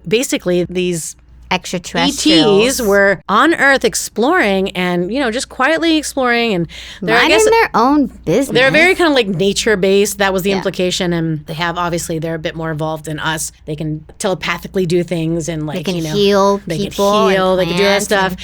basically these extraterrestrials ETs were on Earth exploring and, just quietly exploring. And they're, minding their own business. They're very kind of like nature-based. That was the implication. And they have, obviously, they're a bit more evolved than us. They can telepathically do things and like, they can heal they people. They can do that stuff.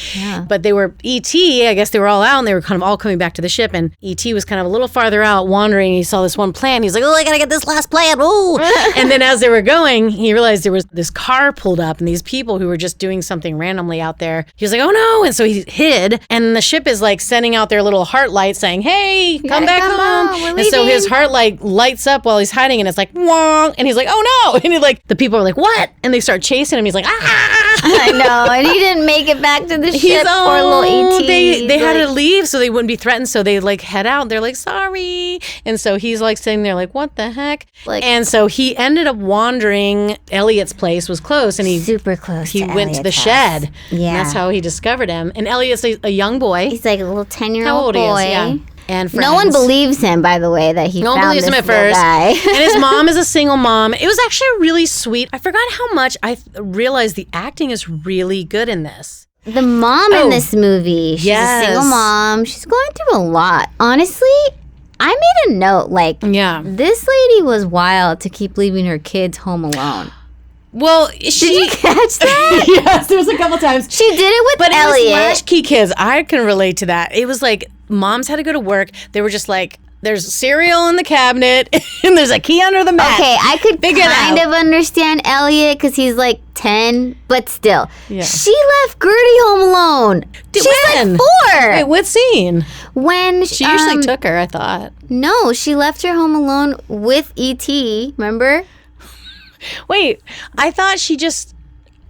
But they were ET, I guess they were all out and they were kind of all coming back to the ship. And ET was kind of a little farther out wandering. He saw this one plant. He's like, I got to get this last plant. Oh. And then as they were going, he realized there was this car pulled up and these people who were just doing something randomly out there. He was like, oh no. And so he hid. And the ship is like sending out their little heart light saying, hey, come back home. And so his heart light lights up while he's hiding and it's like, wong. And he's like, oh no. And he like, the people are like, what? And they start chasing him. He's like, ah. I know. And he didn't make it back to the ship. Poor little ET. They had to leave so they wouldn't be threatened. So they like head out. They're like, sorry. And so he's like sitting there like, what the heck? And so he ended up wandering. Elliot's place was close and he super close. He went to the shed. Yeah. And that's how he discovered him. And Elliot's a young boy. He's like a little 10-year-old how old boy. He is, yeah. And no one believes him, by the way, that he no found one believes this him at little first. guy. And his mom is a single mom. It was actually really sweet. I forgot how much I realized the acting is really good in this. The mom in this movie, she's a single mom. She's going through a lot. Honestly, I made a note, like, this lady was wild to keep leaving her kids home alone. Well, did you catch that? Yes, there was a couple times. She did it with Elliot. It was latchkey kids. I can relate to that. It was like moms had to go to work. They were just like, there's cereal in the cabinet and there's a key under the mat. Okay, I could kind of understand Elliot because he's like 10, but still. Yeah. She left Gertie home alone. She's like 4. Wait, what scene? When she usually took her, I thought. No, she left her home alone with E.T., remember? Wait, I thought she just...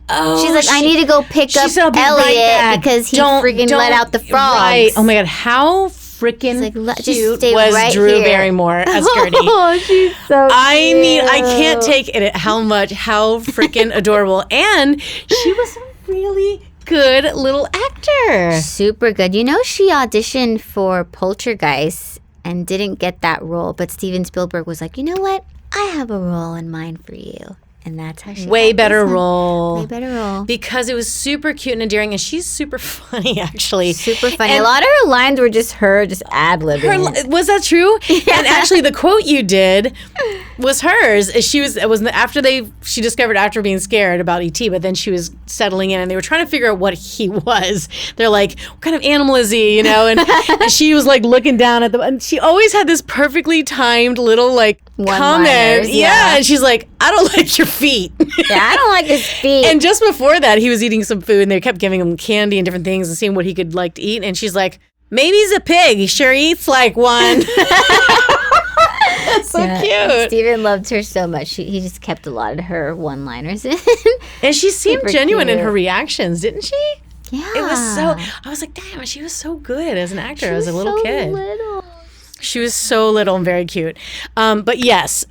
Oh, she's like, I need to go pick up Elliot because he freaking let out the frogs. Right. Oh my God, how freaking cute was right Drew Barrymore as Gertie? Oh, she's so cute. I can't take it how freaking adorable. And she was a really good little actor. Super good. You know, she auditioned for Poltergeist and didn't get that role, but Steven Spielberg was like, you know what? I have a role in mind for you. And that's how she Way got better this one. role. Way better role. Because it was super cute and endearing, and she's super funny, actually. Super funny. And a lot of her lines were just her just ad-libbing. was that true? Yeah. And actually, the quote you did was hers. She discovered after being scared about E.T., but then she was settling in, and they were trying to figure out what he was. They're like, what kind of animal is he, And she was like looking down at them, and she always had this perfectly timed little like comment. Yeah, and she's like, I don't like your feet. Yeah, I don't like his feet. And just before that, he was eating some food, and they kept giving him candy and different things and seeing what he could like to eat. And she's like, maybe he's a pig. He sure eats like one. That's so cute. Steven loved her so much. He just kept a lot of her one-liners in. And she seemed Super genuine cute. in her reactions, didn't she? Yeah. It was I was like, damn, she was so good as an actor, as a little kid. Little. She was so little and very cute. But yes,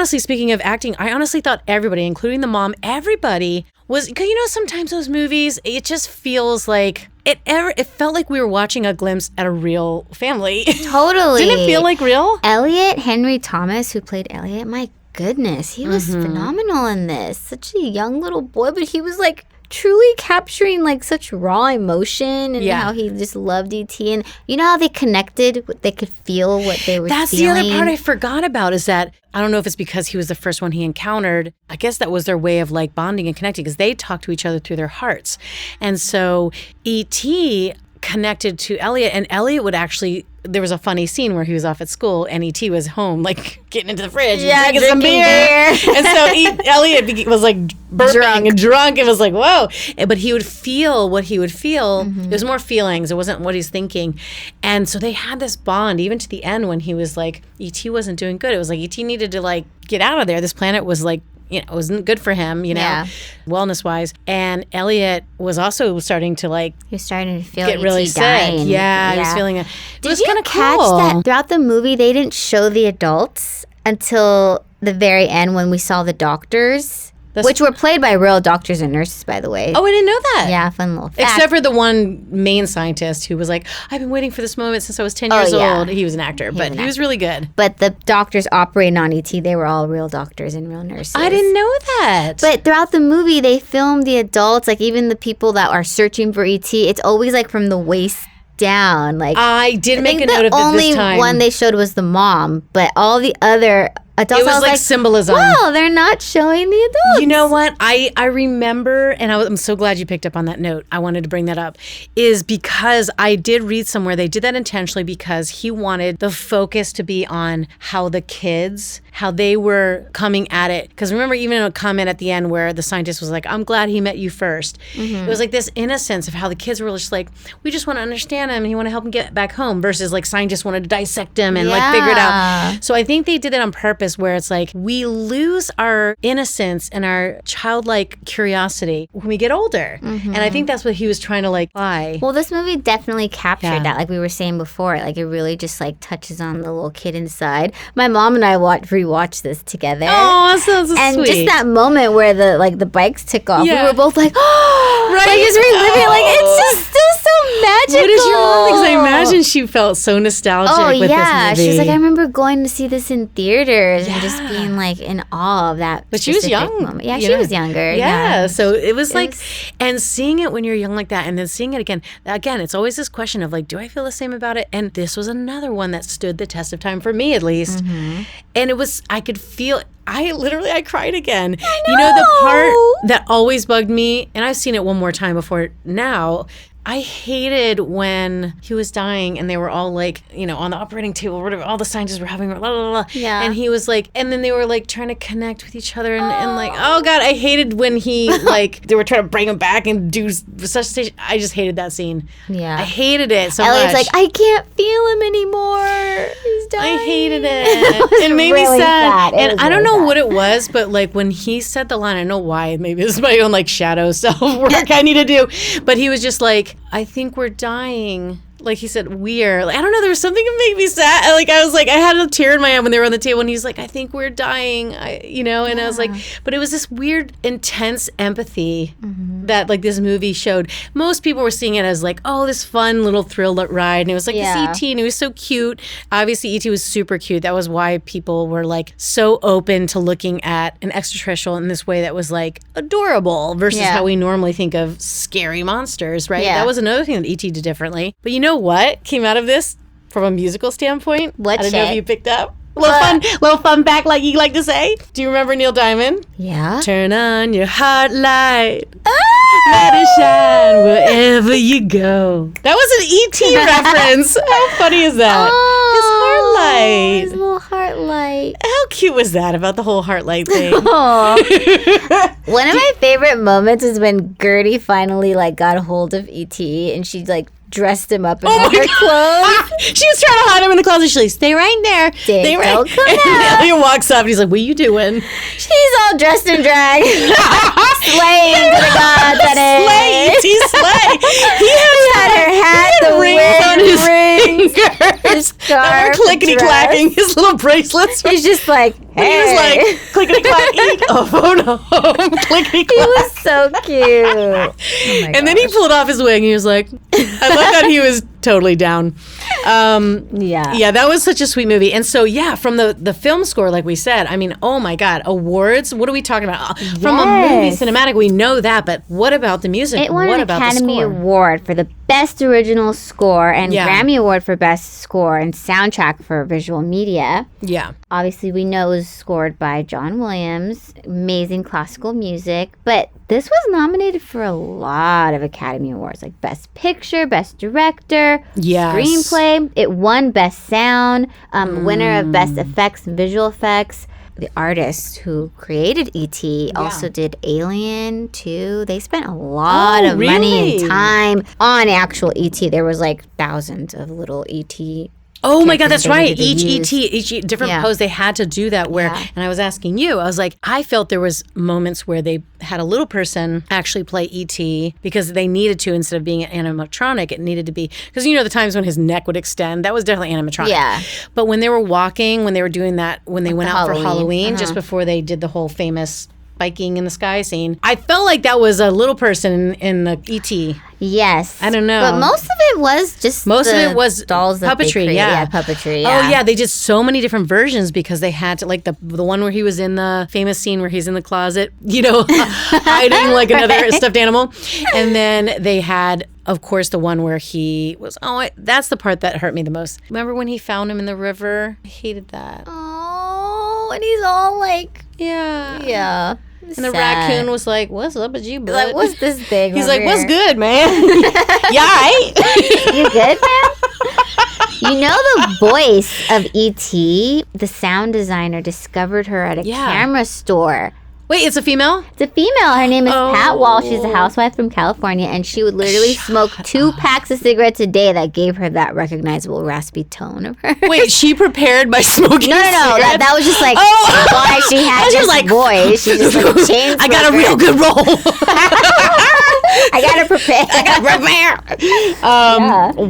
speaking of acting, I honestly thought everybody, including the mom, everybody was, because sometimes those movies, it just feels like, it felt like we were watching a glimpse at a real family. Totally. Didn't it feel like real? Elliot Henry Thomas, who played Elliot, my goodness, he was phenomenal in this. Such a young little boy, but he was like truly capturing like such raw emotion and how he just loved E.T. And you know how they connected? They could feel what they were That's feeling. the other part I forgot about, is that I don't know if it's because he was the first one he encountered. I guess that was their way of like bonding and connecting, because they talked to each other through their hearts. And so E.T. connected to Elliot, and Elliot would actually, there was a funny scene where he was off at school and E.T. was home, like getting into the fridge and drinking some beer. And so Elliot was like burping and drunk and was like, whoa. But he would feel what he would feel. It was more feelings. It wasn't what he's thinking. And so they had this bond, even to the end when he was like, E.T. wasn't doing good. It was like E.T. needed to like get out of there. This planet was like, it wasn't good for him, wellness-wise. And Elliot was also starting to like... He was starting to feel get really sick. dying. Yeah, he was feeling it. Did was you catch that throughout the movie, they didn't show the adults until the very end when we saw the doctors? Which were played by real doctors and nurses, by the way. Oh, I didn't know that. Yeah, fun little fact. Except for the one main scientist who was like, I've been waiting for this moment since I was 10 years old. He was an actor, but he was really good. But the doctors operating on E.T., they were all real doctors and real nurses. I didn't know that. But throughout the movie, they filmed the adults, like even the people that are searching for E.T., it's always like from the waist down. Like I did make a note of it this time. The only one they showed was the mom, but all the other adults, it was like symbolism. Wow, they're not showing the adults. You know what? I remember, and I'm so glad you picked up on that note. I wanted to bring that up, is because I did read somewhere they did that intentionally because he wanted the focus to be on how the kids, how they were coming at it. Because remember, even in a comment at the end where the scientist was like, I'm glad he met you first. It was like this innocence of how the kids were just like, we just want to understand him and you want to help him get back home, versus like scientists wanted to dissect him and like figure it out. So I think they did it on purpose, where it's like we lose our innocence and our childlike curiosity when we get older. And I think that's what he was trying to like apply. Well, this movie definitely captured that, like we were saying before. Like it really just like touches on the little kid inside. My mom and I rewatched this together. Oh, that sounds so and sweet. Just that moment where the bikes took off, we were both like, oh, right? Like just reliving, like it's just still so magical. What did your mom think? Because I imagine she felt so nostalgic with this movie. She's like, I remember going to see this in theaters and just being like in awe of that. But she was young. Moment. Yeah, she was younger. Yeah, so it was like, and seeing it when you're young like that, and then seeing it again, it's always this question of like, do I feel the same about it? And this was another one that stood the test of time for me, at least. And it was, I could feel, I cried again. You know, the part that always bugged me, and I've seen it one more time before now, I hated when he was dying and they were all like, on the operating table, whatever, all the scientists were having, blah, blah, blah. Yeah. And he was like, and then they were like trying to connect with each other and like, oh God, I hated when he like, they were trying to bring him back and do resuscitation. I just hated that scene. Yeah. I hated it so Elliot's much. like, I can't feel him anymore. He's dying. I hated it. It made me sad. And I don't know what it was, but like when he said the line, I know why, maybe it's my own like shadow self work I need to do. But he was just like, I think we're dying. like he said, we're, like, I don't know, there was something that made me sad. Like, I was like, I had a tear in my eye when they were on the table, and he's like, I think we're dying, and I was like, but it was this weird, intense empathy that, like, this movie showed. Most people were seeing it as, like, oh, this fun little thrill ride, and it was like this E.T., and it was so cute. Obviously, E.T. was super cute. That was why people were, like, so open to looking at an extraterrestrial in this way that was, like, adorable versus how we normally think of scary monsters, right? That was another thing that E.T. did differently. But you know what came out of this from a musical standpoint? What? I don't know if you picked up. Little fun fact, like you like to say. Do you remember Neil Diamond? Yeah. Turn on your heart light. Let it shine wherever you go. That was an E.T. reference. How funny is that? His heart light. His little heart light. How cute was that about the whole heart light thing? One of my favorite moments is when Gertie finally like got a hold of E.T. and she like dressed him up in all her clothes. She was trying to hide him in the closet. She's like, stay right there. Stay right there. And Elliot walks up and he's like, what are you doing? She's all dressed in drag. Slaying to the gods. Slay. He's slay. He had her hat, the rings on his fingers, his scarf, clickety clacking, his little bracelets. He's just like, hey. He was like, clickety clack, eat a phone home, clickety clack. He was so cute. Oh and then he pulled off his wig and he was like, I love that he was totally down. Yeah, that was such a sweet movie. And so, from the film score, like we said, I mean, oh my God, awards? What are we talking about? From a movie cinematic, we know that, but what about the music? It won what an about Academy the score? Award for the Best Original Score and Grammy Award for Best Score and Soundtrack for Visual Media. Yeah. Obviously, we know it was scored by John Williams. Amazing classical music. But this was nominated for a lot of Academy Awards, like Best Picture, Best Director, Screenplay. It won Best Sound, winner of Best Effects and Visual Effects. The artist who created E.T. also did Alien, too. They spent a lot of money and time on actual E.T. There was like thousands of little E.T. Oh my God, that's right. Each different pose, they had to do that where, and I was asking you, I was like, I felt there was moments where they had a little person actually play E.T. because they needed to, instead of being an animatronic, it needed to be, because the times when his neck would extend, that was definitely animatronic. Yeah. But when they were walking, when they were doing that, when they went out for Halloween, just before they did the whole famous biking in the sky scene, I felt like that was a little person in the E.T. Yes. I don't know. But most of it was just of it was dolls that puppetry, puppetry. Oh, yeah. They did so many different versions because they had to, like the one where he was in the famous scene where he's in the closet, hiding like another stuffed animal. And then they had, of course, the one where he was, that's the part that hurt me the most. Remember when he found him in the river? I hated that. Oh, and he's all like... Yeah. And the raccoon was like, what's up with you, bud? Like, what's this big He's like, what's good, man? You all right? You good, man? The voice of E.T., the sound designer discovered her at a camera store. Wait, it's a female? It's a female. Her name is Pat Wall. She's a housewife from California, and she would literally smoke 2 packs of cigarettes a day that gave her that recognizable raspy tone of her. Wait, she prepared by smoking No. That was just like why she had this voice. She just like changed. I got a real good role. I gotta prepare.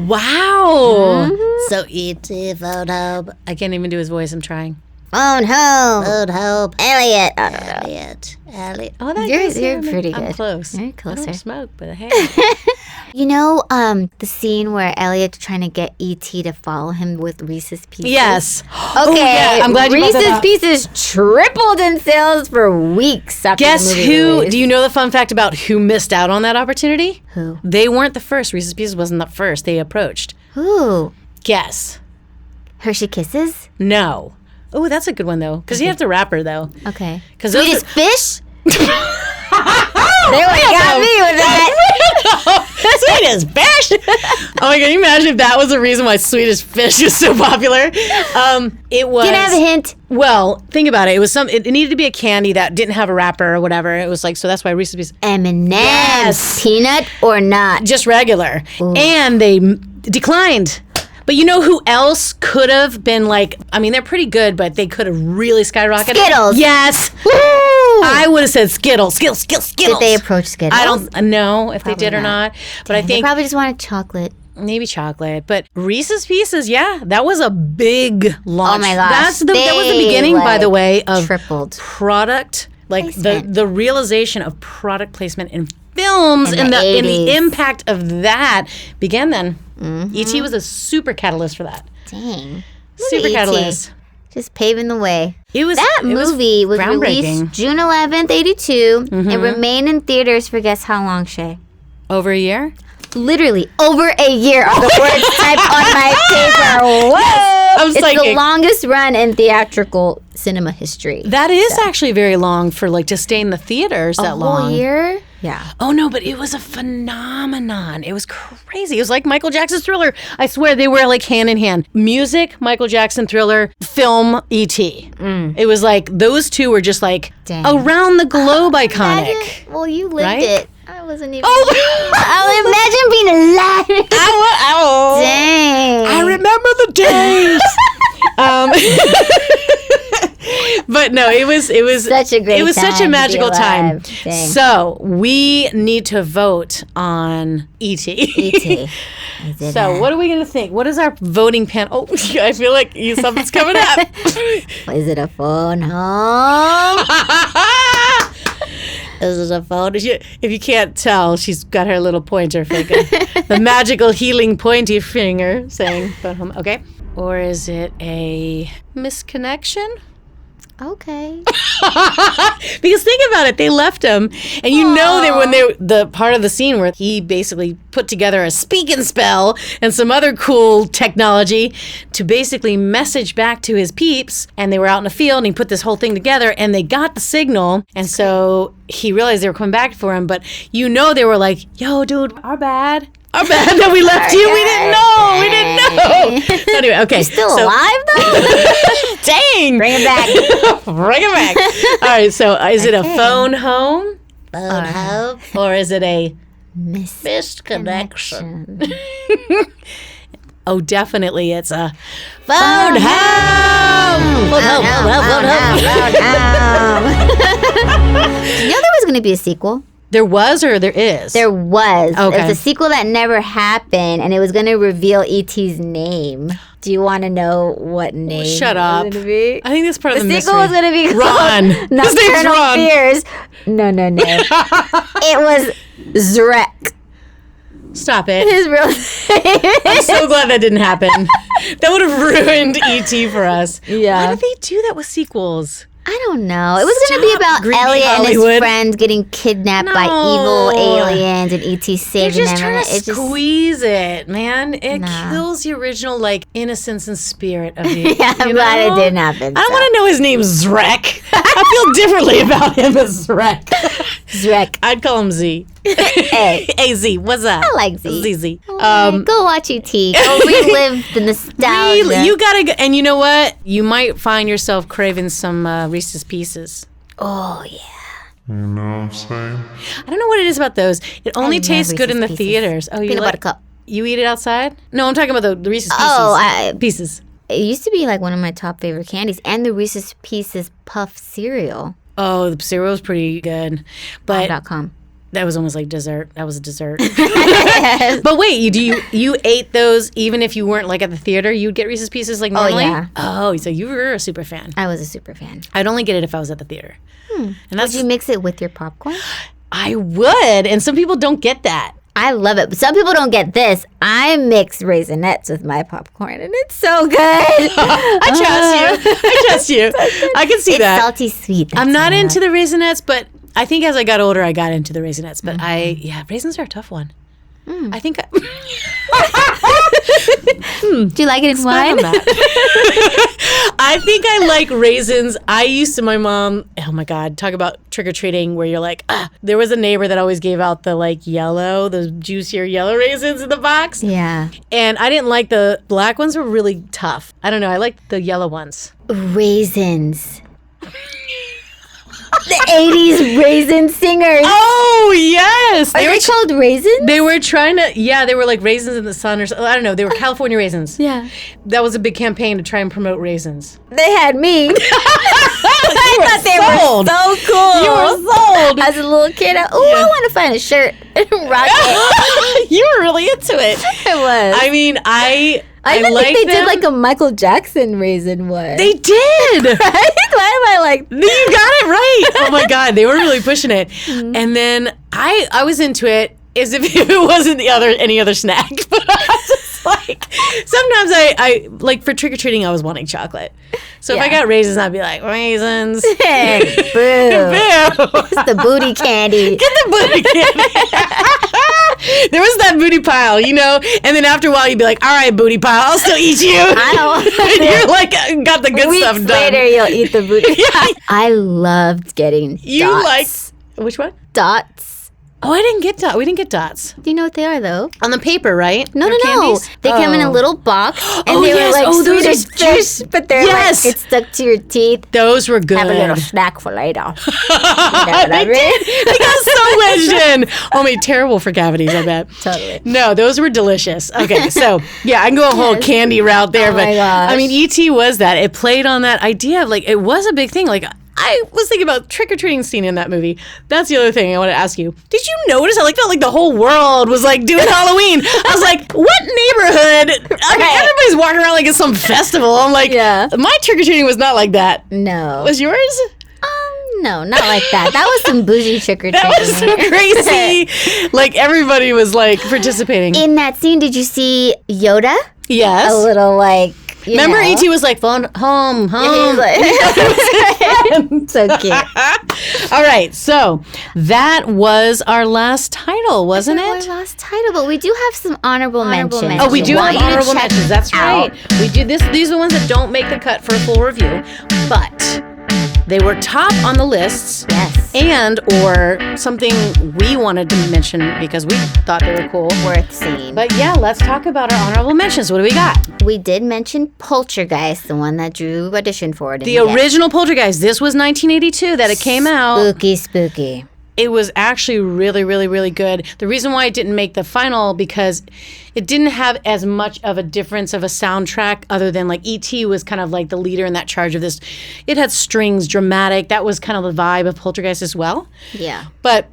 Wow. So E.T. phone home. I can't even do his voice. I'm trying. Phone home. Elliot. Elliot. Oh, you're pretty good. I'm close. You're closer. I don't smoke, but hey. The scene where Elliot's trying to get E.T. to follow him with Reese's Pieces? Yes. Okay. I'm glad you brought that Reese's up. Pieces tripled in sales for weeks after Guess the movie who? released. Do you know the fun fact about who missed out on that opportunity? Who? They weren't the first. Reese's Pieces wasn't the first. They approached. Who? Guess. Hershey Kisses? No. Oh, that's a good one, though. Because you have to wrap her, though. Okay. Swedish Fish? They would have got me with that. Swedish Fish? Oh my God, can you imagine if that was the reason why Swedish Fish was so popular? It was... Can I have a hint? Well, think about it. It needed to be a candy that didn't have a wrapper or whatever. It was like, so that's why Reese's Pieces... M&M's. Yes. Peanut or not? Just regular. Ooh. And they declined. But you know who else could have been like, I mean, they're pretty good, but they could have really skyrocketed? Skittles. Yes. Woo! I would have said Skittles. Skittles. Did they approach Skittles? I don't know if they did or not. But I think... They probably just wanted chocolate. maybe chocolate. But Reese's Pieces, yeah, that was a big launch. Oh my gosh. That was the beginning, by the way, of tripled product, like placement. the realization of product placement in films In the and 80s. the impact of that began then. E.T. was a super catalyst for that. Dang. Super E.T. catalyst. Just paving the way. That movie was released June 11th, 82. It remained in theaters for guess how long, Shay? Over a year? Literally over a year are the words typed on my paper. Whoa! I'm It's the longest run in theatrical cinema history. That is actually very long for like to stay in the theaters that long. Whole year? Yeah. Oh no, but it was a phenomenon. It was crazy. It was like Michael Jackson's Thriller. I swear they were like hand in hand. Music, Michael Jackson Thriller, film, E.T. It was like those two were just like around the globe iconic. Imagine, well, you lived Right? it. I wasn't even. Oh, Imagine being alive. Dang. I remember the days. But no, it was Such a great it was time such a to be magical time. alive. Dang. So we need to vote on E.T. E.T. So what are we gonna think? What is our voting panel? Oh, I feel like something's coming up. Is it a phone home? Is it a phone? If you can't tell, she's got her little pointer finger, the magical healing pointy finger, saying phone home. Okay. Or is it a misconnection? Okay. Because think about it, they left him, and you know that when the part of the scene where he basically put together a speak and spell and some other cool technology to basically message back to his peeps, and they were out in the field, and he put this whole thing together, and they got the signal, and so he realized they were coming back for him, but you know they were like, yo, dude, our bad that we left you. We didn't know. So anyway, okay. You're still alive though? Dang. Bring it back. Bring it back. All right, so is it a phone home? Phone home. Or is it a Missed connection? Oh, definitely it's a phone home. Phone home. You know there was going to be a sequel? There was or there is? There was. Okay. It was a sequel that never happened, and it was going to reveal E.T.'s name. Do you want to know what name? Shut up. It was gonna be? I think that's part of the sequel was going to be Ron. called His name's Nocturnal Ron. Fears. No. It was Zrek. Stop it. His real name. I'm so glad that didn't happen. That would have ruined E.T. for us. Yeah. Why did they do that with sequels? I don't know. It was going to be about greedy Elliot and Hollywood. his friends getting kidnapped by evil aliens and E.T. They're saving just them. trying and to squeeze it, man. It Nah. kills the original, like, innocence and spirit of you. Yeah, I'm you glad know? it didn't happen. I don't want to know his name's Zrek. I feel differently about him as Zrek. Zrek. I'd call him Z. Hey. Hey, Z, what's up? I like Z. ZZ. Go watch E.T. Go relive the nostalgia. Really, you gotta go, and you know what? You might find yourself craving some Reese's Pieces. Oh, yeah. You know what I'm saying? I don't know what it is about those. It only love tastes good in the Reese's Pieces. theaters. Oh, you Peanut like, butter cup. You eat it outside? No, I'm talking about the Reese's Pieces. Oh, Pieces. it used to be like one of my top favorite candies, and the Reese's Pieces Puff cereal. Oh, the cereal was pretty good, but .com. that was almost like dessert. That was a dessert. But wait, you ate those even if you weren't like at the theater? You'd get Reese's Pieces like normally? yeah. Oh, so you were a super fan. I was a super fan. I'd only get it if I was at the theater. And that's Would you mix it with your popcorn? I would, and some people don't get that. I love it, but some people don't get this. I mix Raisinets with my popcorn, and it's so good. I trust you. I can see It's that. salty sweet. I'm That's not all. into the Raisinets, but I think as I got older, I got into the Raisinets. But raisins are a tough one. I think Do you like it in wine? I think I like raisins. I used to, my mom, oh my God, talk about trick-or-treating where you're like, there was a neighbor that always gave out the like yellow, the juicier yellow raisins in the box. Yeah. And I didn't like the black ones were really tough. I don't know. I liked the yellow ones. Raisins. The 80s raisin singers. Oh, yes. Are they called raisins? They were trying to, they were like raisins in the sun or something. I don't know. They were California raisins. Yeah. That was a big campaign to try and promote raisins. They had me. I thought they sold. were so cool. You were sold. As a little kid, I want to find a shirt and rock it. You were really into it. I was. I mean, I even like think they them. did like a Michael Jackson raisin one. They did. Right? Why am I like? You got it right. Oh my God, they were really pushing it. And then I was into it as if it wasn't any other snack. But I was just like, sometimes I like for trick or treating, I was wanting chocolate. So if I got raisins, I'd be like, raisins. Boo. It's the booty candy. Get the booty candy. There was that booty pile, and then after a while you'd be like, all right, booty pile, I'll still eat you. I don't want You're like, got the good Weeks stuff done. later, you'll eat the booty. I loved getting dots. Which one? Dots. Oh, I didn't get dots. We didn't get dots. Do you know what they are, though? On the paper, right? No. Candies? They come in a little box, and they were like those Swedish are fish, but they're like, it's stuck to your teeth. Those were good. Have a little snack for later. You know what I mean? They got so wedged in. Oh, my, terrible for cavities, I bet. Totally. No, those were delicious. Okay, so, yeah, I can go a whole candy route there. Oh my gosh. I mean, E.T. was that. It played on that idea of, like, it was a big thing. Like, I was thinking about trick-or-treating scene in that movie. That's the other thing I want to ask you. Did you notice? I felt like the whole world was like doing Halloween. I was like, what neighborhood? I mean, everybody's walking around like it's some festival. I'm like, my trick-or-treating was not like that. No. Was yours? No, not like that. That was some bougie trick-or-treating. That was so crazy. Like, everybody was like participating. In that scene, did you see Yoda? Yes. A little like... Remember, E.T. was like, home. So cute. All right, so that was our last title, wasn't it? Our last title, but we do have some honorable mentions. Oh, we do have Want you to honorable check mentions. That's out. right. We do this. These are the ones that don't make the cut for a full review, but they were top on the lists. Yes. And or something we wanted to mention because we thought they were cool. Worth seeing. But yeah, let's talk about our honorable mentions. What do we got? We did mention Poltergeist, the one that Drew auditioned for. The original Poltergeist. This was 1982 that it came out. Spooky. It was actually really, really, really good. The reason why it didn't make the final because it didn't have as much of a difference of a soundtrack other than like E.T. was kind of like the leader in that charge of this. It had strings, dramatic. That was kind of the vibe of Poltergeist as well. Yeah. But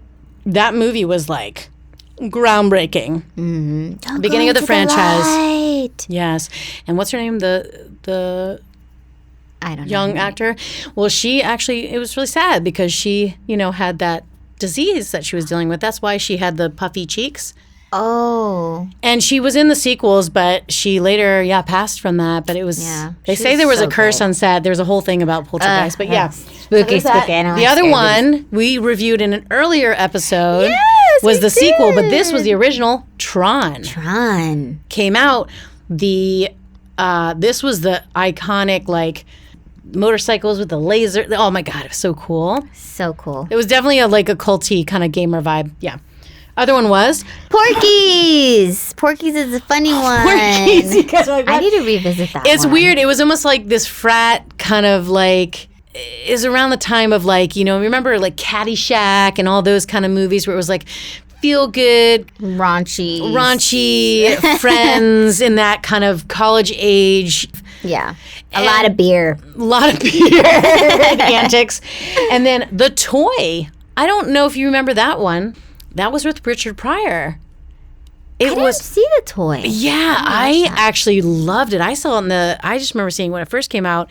that movie was like groundbreaking. Mm-hmm. Beginning of the franchise. Light. Yes. And what's her name? The I don't know. young actor. Well, she actually, it was really sad because she, had that disease that she was dealing with. That's why she had the puffy cheeks. Oh. And she was in the sequels, but she later, passed from that. But it was, they say there was a curse on set. There's a whole thing about Poltergeist. But Spooky. The other one we reviewed in an earlier episode was the sequel, but this was the original, Tron. Came out. This was the iconic, like, motorcycles with the laser. Oh my God, it was so cool. So cool. It was definitely a culty kind of gamer vibe. Yeah. Other one was Porky's. Porky's is a funny one. Porky's. You guys are like, I need to revisit that. It's one. weird. It was almost like this frat kind of like is around the time of like, remember like Caddyshack and all those kind of movies where it was like feel good, raunchy friends in that kind of college age. Yeah. A lot of beer. And antics. And then The Toy. I don't know if you remember that one. That was with Richard Pryor. I didn't see The Toy. Yeah, I actually loved it. I saw it I just remember seeing when it first came out.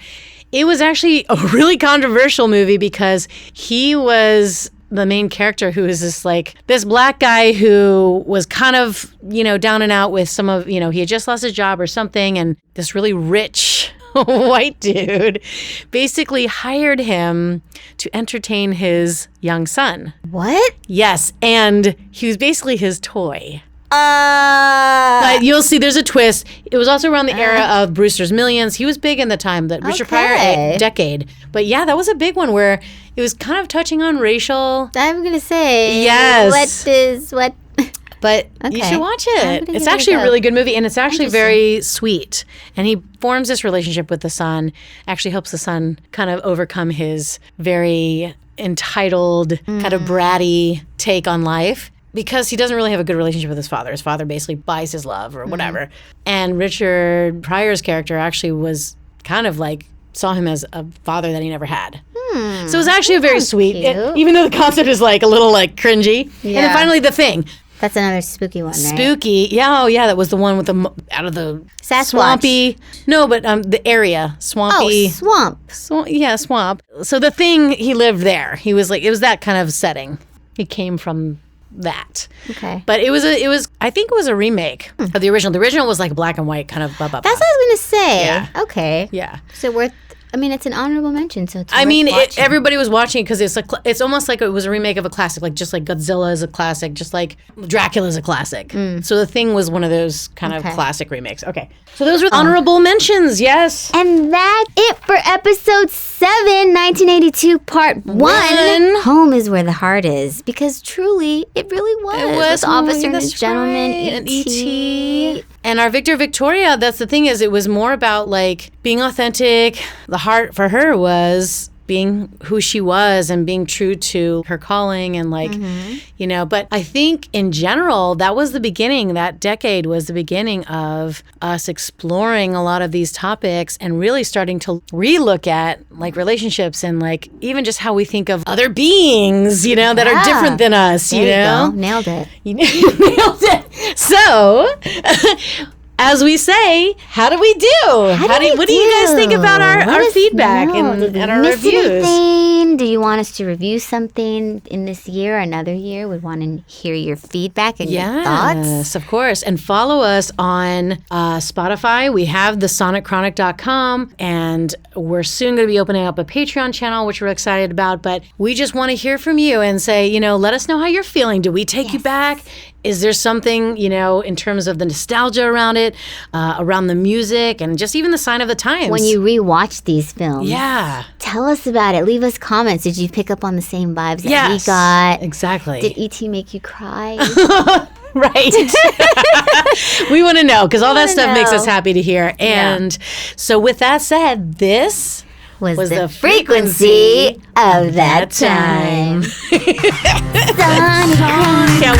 It was actually a really controversial movie because he was the main character who is this black guy who was kind of, down and out with some of, he had just lost his job or something. And this really rich white dude basically hired him to entertain his young son. What? Yes. And he was basically his toy. But you'll see there's a twist. It was also around the era of Brewster's Millions. He was big in the time that Richard Pryor decade. But yeah, that was a big one where it was kind of touching on racial. I'm going to say. Yes. What? But you should watch it. It's actually a really good movie, and it's actually very sweet. And he forms this relationship with the son, actually helps the son kind of overcome his very entitled, kind of bratty take on life. Because he doesn't really have a good relationship with his father. His father basically buys his love or whatever. And Richard Pryor's character actually was kind of like, saw him as a father that he never had. So it was actually a very sweet, even though the concept is like a little like cringy. And then finally The Thing. That's another spooky one, right? Spooky. Yeah, oh yeah, that was the one with the out of the Sasquatch. swampy. No, but the area. Swampy. Oh, swamp. Swamp. So The Thing, he lived there. He was like, it was that kind of setting. He came from that. Okay. But it was I think it was a remake of the original. The original was like black and white kind of blah, blah, blah. That's what I was going to say. Yeah. Okay. Yeah. So it's an honorable mention, so it's everybody was watching it because it's almost like it was a remake of a classic, like just like Godzilla is a classic, just like Dracula is a classic. So The Thing was one of those kind of classic remakes. Okay, so those were honorable mentions. Yes, and that's it for episode 7, 1982, part 1. Home is where the heart is, because truly, it really was. It was With Officer and that's His Gentleman, right. And E.T. And our Victoria, that's the thing, is it was more about like being authentic. The heart for her was being who she was and being true to her calling and like, but I think in general, that was the beginning, that decade was the beginning of us exploring a lot of these topics and really starting to relook at like relationships and like even just how we think of other beings, that are different than us, There you go. Nailed it. You nailed it. So, as we say, how do we do? What do you guys think about our feedback and our reviews? Anything? Do you want us to review something in this year or another year? We want to hear your feedback and your thoughts. Yes, of course. And follow us on Spotify. We have thesonicchronic.com, and we're soon going to be opening up a Patreon channel, which we're excited about. But we just want to hear from you and say, let us know how you're feeling. Do we take you back? Is there something, in terms of the nostalgia around it, around the music, and just even the sign of the times? When you rewatch these films. Yeah. Tell us about it. Leave us comments. Did you pick up on the same vibes that we got? Exactly. Did E.T. make you cry? Right. We want to know, because all that stuff makes us happy to hear. And so with that said, this was the frequency of that time. Can't